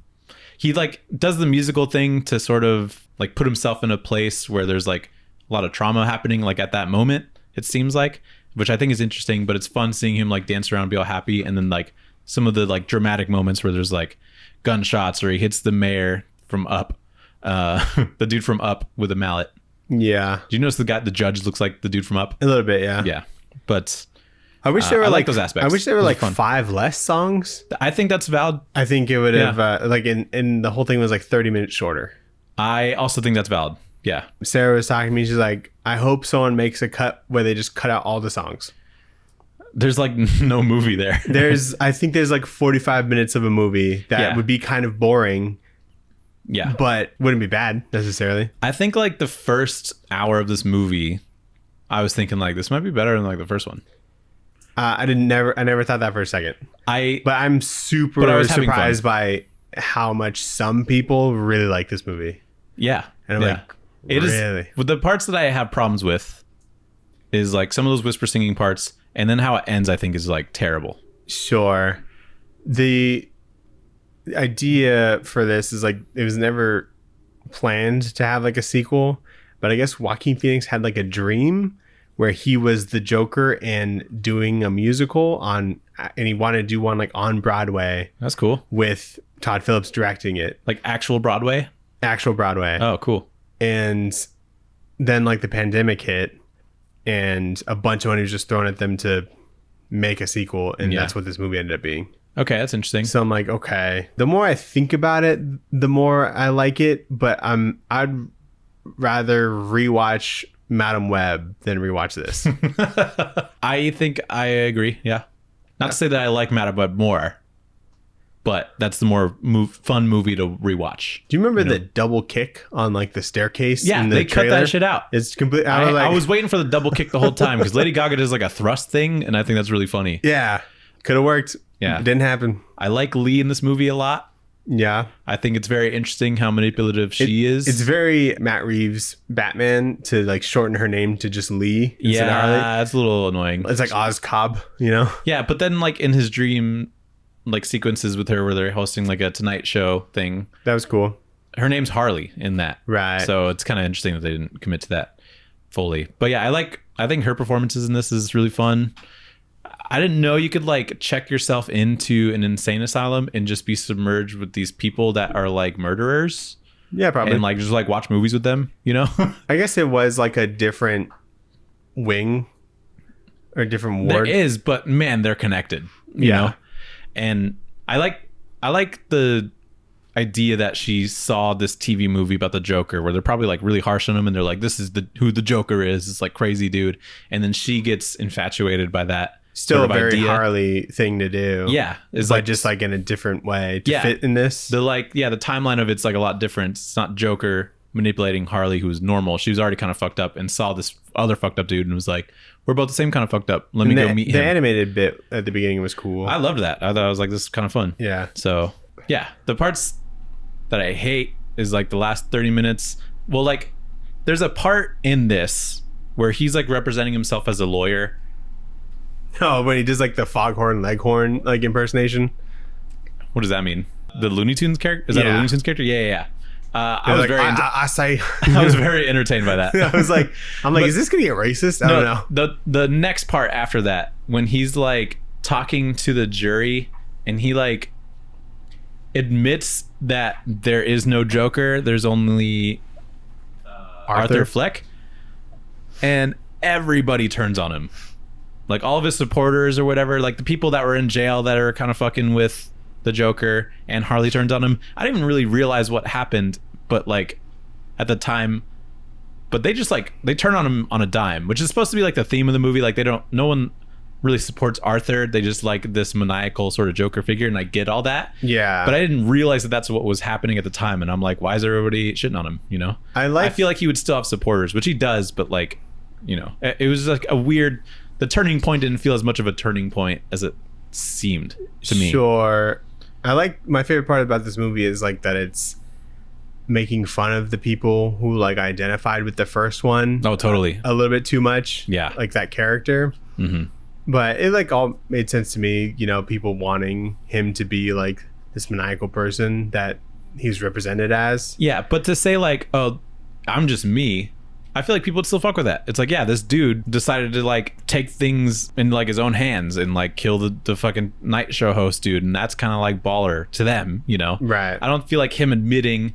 he like does the musical thing to sort of like put himself in a place where there's like a lot of trauma happening like at that moment, it seems like, which I think is interesting. But it's fun seeing him like dance around and be all happy, and then like some of the like dramatic moments where there's like gunshots or he hits the mayor from Up, the dude from Up with a mallet. Yeah. Do you notice the judge looks like the dude from Up? A little bit, yeah. Yeah. But I wish there were I like those aspects. I wish there were Those like are fun. 5 less songs. I think that's valid. I think it would have like in the whole thing was like 30 minutes shorter. I also think that's valid. Yeah. Sarah was talking to me. She's like, I hope someone makes a cut where they just cut out all the songs. There's like no movie there. I think there's like 45 minutes of a movie that would be kind of boring. Yeah. But wouldn't be bad necessarily. I think like the first hour of this movie, I was thinking like this might be better than like the first one. I never thought that for a second. But I'm super surprised by how much some people really like this movie. Yeah. And I'm like, it really? is with the parts that I have problems with is like some of those whisper singing parts, and then how it ends I think is like terrible. Sure. The idea for this is like it was never planned to have like a sequel, but I guess Joaquin Phoenix had like a dream where he was the Joker and doing a musical and he wanted to do one like on Broadway. That's cool. With Todd Phillips directing it. Like actual Broadway? Actual Broadway. Oh, cool. And then like the pandemic hit and a bunch of money was just thrown at them to make a sequel. And that's what this movie ended up being. Okay, that's interesting. So I'm like, okay. The more I think about it, the more I like it. But I'd rather rewatch Madam Web than rewatch this. I think I agree. Yeah. Not to say that I like Madam Web more, but that's the more fun movie to rewatch. Do you remember the double kick on like the staircase? Yeah, in the they trailer? cut that shit out. It's complete. I was waiting for the double kick the whole time because Lady Gaga does like a thrust thing, and I think that's really funny. Yeah, could have worked. Yeah, didn't happen. I like Lee in this movie a lot. Yeah, I think it's very interesting how manipulative she is. It's very Matt Reeves Batman to like shorten her name to just Lee. Yeah, it's a little annoying. It's like Oz Cobb, you know? Yeah, but then like in his dream, like sequences with her where they're hosting like a Tonight Show thing. That was cool. Her name's Harley in that. Right. So it's kind of interesting that they didn't commit to that fully. But yeah, I think her performances in this is really fun. I didn't know you could like check yourself into an insane asylum and just be submerged with these people that are like murderers. Yeah, probably. And like just like watch movies with them, you know? I guess it was like a different wing or a different ward. There is, but man, they're connected, you know? And I like the idea that she saw this TV movie about the Joker where they're probably like really harsh on him and they're like, this is who the Joker is. It's like crazy dude. And then she gets infatuated by that. Still sort of a very idea. Harley thing to do. Yeah. It's like just like in a different way to fit in this. The timeline of it's like a lot different. It's not Joker manipulating Harley, who's normal. She was already kind of fucked up and saw this other fucked up dude and was like, we're both the same kind of fucked up. Let me go meet him. The animated bit at the beginning was cool. I loved that. I thought I was like, this is kind of fun. Yeah. So yeah, the parts that I hate is like the last 30 minutes. Well, like there's a part in this where he's like representing himself as a lawyer. Oh, when he does like the Foghorn Leghorn like impersonation. What does that mean? The Looney Tunes character? Is that a Looney Tunes character? Yeah. I was like, I was very entertained by that. I'm like, is this gonna get racist? I don't know. The next part after that, when he's like talking to the jury and he like admits that there is no Joker, there's only Arthur Fleck, and everybody turns on him. Like all of his supporters or whatever, like the people that were in jail that are kind of fucking with the Joker, and Harley turns on him. I didn't even really realize what happened, but like at the time, but they just like, they turn on him on a dime, which is supposed to be like the theme of the movie. Like no one really supports Arthur. They just like this maniacal sort of Joker figure, and I get all that. Yeah. But I didn't realize that that's what was happening at the time. And I'm like, why is everybody shitting on him? You know, I feel like he would still have supporters, which he does, but like, you know, it was like a weird, the turning point didn't feel as much of a turning point as it seemed to me. Sure. I like, my favorite part about this movie is like that it's making fun of the people who like identified with the first one. Oh, totally. A little bit too much. Yeah. Like that character. Mm-hmm. But it like all made sense to me, you know, people wanting him to be like this maniacal person that he's represented as. Yeah, but to say like, oh, I'm just me, I feel like people would still fuck with that. It's like, yeah, this dude decided to like take things in like his own hands and like kill the fucking night show host dude, and that's kind of like baller to them, you know? Right. I don't feel like him admitting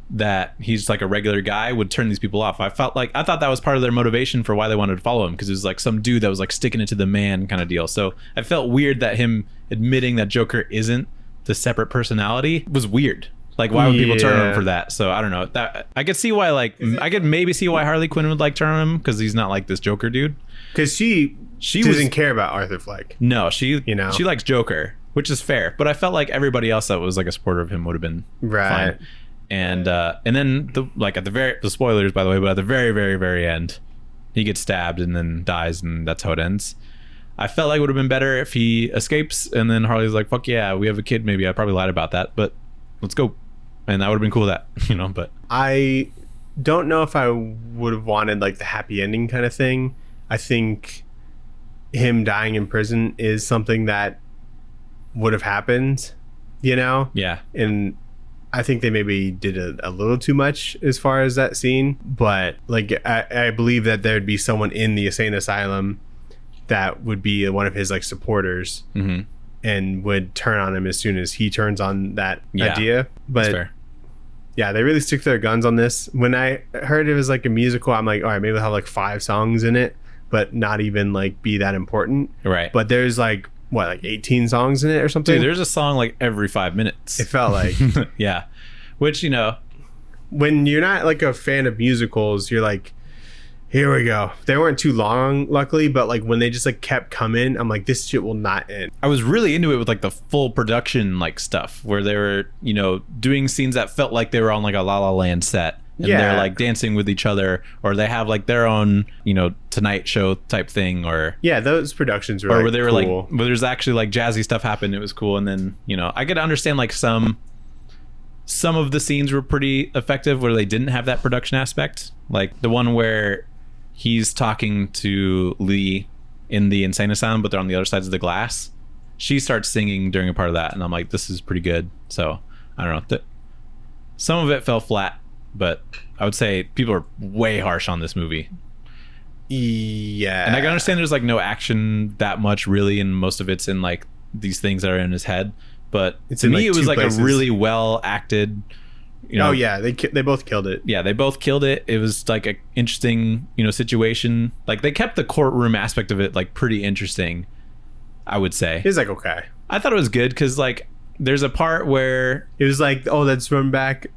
that he's like a regular guy would turn these people off. I thought that was part of their motivation for why they wanted to follow him, because it was like some dude that was like sticking it to the man kind of deal. So I felt weird that him admitting that Joker isn't the separate personality was weird. Like, why would people turn on him for that? So I don't know. That I could see why. Like, I could maybe see why Harley Quinn would like turn on him, because he's not like this Joker dude. Because she doesn't care about Arthur Fleck. No, she she likes Joker, which is fair. But I felt like everybody else that was like a supporter of him would have been fine. And then the spoilers, by the way, but at the very, very, very end, he gets stabbed and then dies, and that's how it ends. I felt like it would have been better if he escapes and then Harley's like, fuck yeah, we have a kid. Maybe I probably lied about that, but let's go. And that would have been cool with that, you know. But I don't know if I would have wanted like the happy ending kind of thing. I think him dying in prison is something that would have happened, you know? Yeah. And I think they maybe did a little too much as far as that scene. But like, I believe that there'd be someone in the insane asylum that would be one of his like supporters. Mm-hmm. and would turn on him as soon as he turns on that idea. That's But fair. yeah, they really stick to their guns on this. When I heard it was like a musical, I'm like, all right, maybe they'll have like 5 songs in it, but not even like be that important. Right. But there's like, what, like 18 songs in it or something? Dude, there's a song like every 5 minutes. It felt like. Yeah. Which, you know, When you're not like a fan of musicals, you're like, here we go. They weren't too long, luckily, but like when they just like kept coming, I'm like, this shit will not end. I was really into it with like the full production like stuff where they were, you know, doing scenes that felt like they were on like a La La Land set. And they're like dancing with each other, or they have like their own, you know, Tonight Show type thing, or yeah, those productions were or like, where they were cool. like, where there's actually like jazzy stuff happened. It was cool. And then, you know, I could understand like some of the scenes were pretty effective where they didn't have that production aspect, like the one where he's talking to Lee in the insane asylum, but they're on the other sides of the glass. She starts singing during a part of that, and I'm like, this is pretty good. So I don't know. Some of it fell flat, but I would say people are way harsh on this movie. Yeah. And I can understand there's like no action that much really, and most of it's in like these things that are in his head. But It's to in, me, like, it was 2 like places. a really well acted. You know, oh yeah, they both killed it. yeah, they both killed it. It was like a interesting, you know, situation. Like they kept the courtroom aspect of it like pretty interesting, I would say. It was like, okay. I thought it was good because like there's a part where It was like, oh, let's run back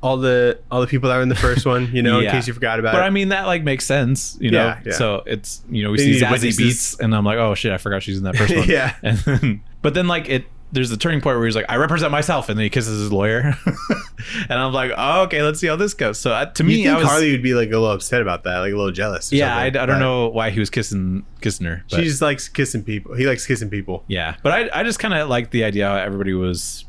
all the people that were in the first one, you know, Yeah. in case you forgot about but it. I mean that like makes sense, you know. Yeah, yeah. So it's, you know, we They see need Zazie witnesses. Beetz and I'm like, oh shit, I forgot she's in that first one. Yeah. And then, but then like there's a turning point where he's like, I represent myself, and then he kisses his lawyer. And I'm like, oh, okay, let's see how this goes. So to You me, think I was Harley would be like a little upset about that, like a little jealous. Or yeah, I something, don't but know why he was kissing her. But She just likes kissing people. He likes kissing people. yeah, but I just kind of like the idea how everybody was,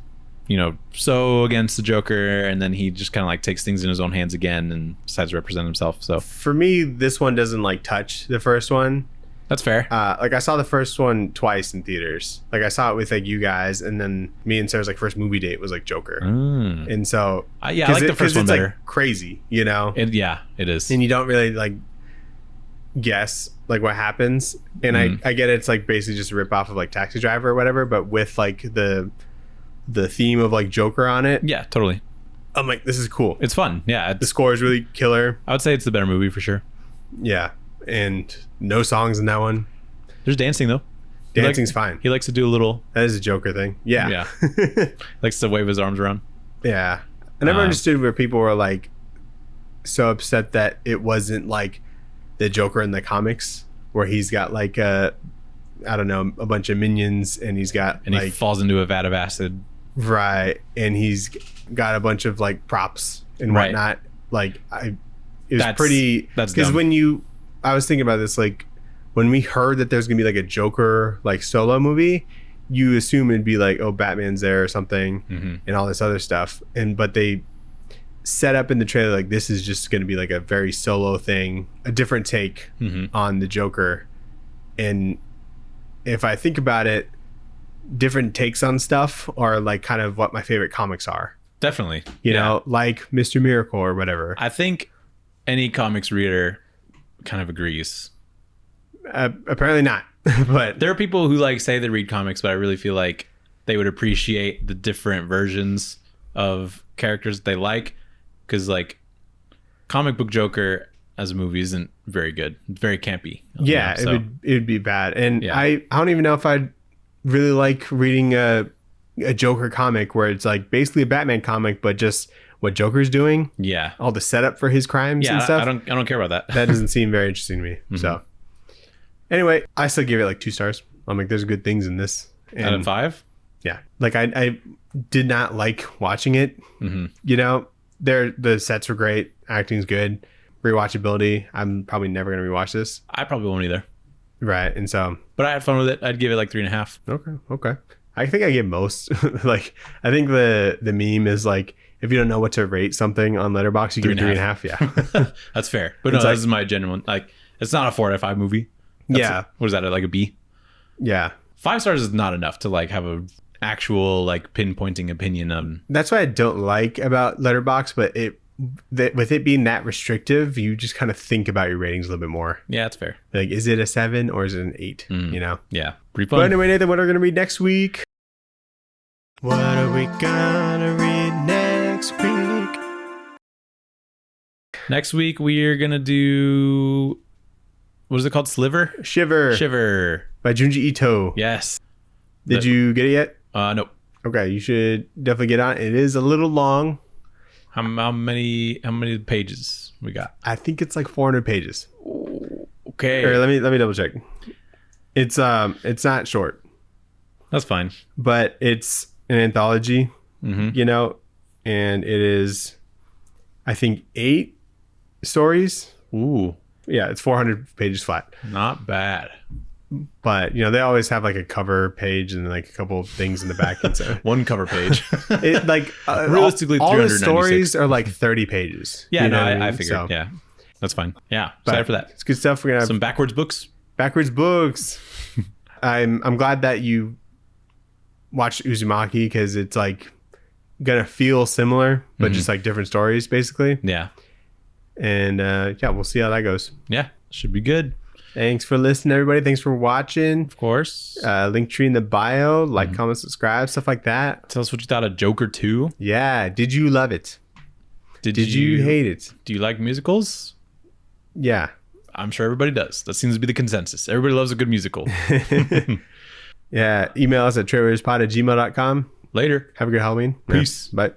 you know, so against the Joker, and then he just kind of like takes things in his own hands again and decides to represent himself. So For me, this one doesn't like touch the first one. that's fair. Like I saw the first one twice in theaters. Like I saw it with like you guys, and then me and Sarah's like first movie date was like Joker. And so Yeah, I like the first one it's better. like crazy, you know. Yeah, it is. And you don't really like guess like what happens. And I get it's like basically just a rip off of like Taxi Driver or whatever, but with like the theme of like Joker on it. Yeah, totally. I'm like, this is cool. It's fun. Yeah, The score is really killer. I would say it's the better movie for sure. Yeah, and no songs in that one. There's dancing though. Dancing's fine. He likes to do a little. That is a Joker thing. Yeah. Yeah. Likes to wave his arms around. Yeah. I never understood where people were like so upset that it wasn't like the Joker in the comics, where he's got like I don't know, a bunch of minions, and he's got And like he falls into a vat of acid. right, and he's got a bunch of like props and Right. whatnot. Like it was That's pretty. dumb. Because I was thinking about this, like when we heard that there's gonna be like a Joker like solo movie, you assume it'd be like, oh, Batman's there or something, and all this other stuff. But they set up in the trailer like this is just gonna be like a very solo thing, a different take on the Joker. And if I think about it, different takes on stuff are like kind of what my favorite comics are. Definitely. You know, like Mr. Miracle or whatever. I think any comics reader kind of agrees. Apparently not, but There are people who like say they read comics, but I really feel like they would appreciate the different versions of characters they like, because like comic book Joker as a movie isn't very good. It's very campy. yeah, You know, it would be bad. And Yeah. I don't even know if I'd really like reading a Joker comic where it's like basically a Batman comic, but just what Joker's doing, yeah. all the setup for his crimes Yeah, and stuff. I don't care about that. That doesn't seem very interesting to me. So anyway, I still give it like 2 stars. I'm like, there's good things in this. Out of 5? Yeah, like I did not like watching it. You know, the sets were great, acting's good, rewatchability. I'm probably never gonna rewatch this. I probably won't either. Right, and so But I had fun with it. I'd give it like 3.5. okay. I think I give most. Like I think the meme is like, if you don't know what to rate something on Letterboxd, you give it 3.5. Yeah, That's fair. But no, It's like- this is my genuine. Like, it's not a 4 out of 5 movie. yeah, What is that? Like a B? yeah. 5 stars is not enough to like have a actual like pinpointing opinion on. That's what I don't like about Letterboxd, but with it being that restrictive, you just kind of think about your ratings a little bit more. Yeah, that's fair. Like, is it a 7 or is it an 8? You know? Yeah, pretty fun. But anyway, Nathan, what are we going to read next week? What are we going to read next week? Next week, we are going to do... What is it called? Shiver. By Junji Ito. Yes. Did you get it yet? Nope. Okay, you should definitely get on. It is a little long. How many pages we got? I think it's like 400 pages. Okay. Or let me double check. It's not short. That's fine. But it's an anthology, Mm-hmm. you know, and it is, I think, 8 stories. Ooh, Yeah, it's 400 pages flat. not bad. But, you know, they always have like a cover page and like a couple of things in the back. And so One cover page. it like Realistically, all the 396. stories are like 30 pages. Yeah, You no, know what I mean? figured. So, Yeah, that's fine. Yeah, but excited for that. It's good stuff. We're gonna have Some backwards books. backwards books. I'm glad that you watched Uzumaki because it's like gonna feel similar, but just like different stories, basically. Yeah, And yeah, we'll see how that goes. yeah, should be good. Thanks for listening, everybody. Thanks for watching. Of course. Linktree in the bio. Like, comment, subscribe, stuff like that. Tell us what you thought of Joker 2. Yeah. Did you love it? Did you hate it? Do you like musicals? Yeah. I'm sure everybody does. That seems to be the consensus. Everybody loves a good musical. Yeah. Email us at tradewaiterspod@gmail.com. Later. Have a good Halloween. Peace. Yeah. Bye.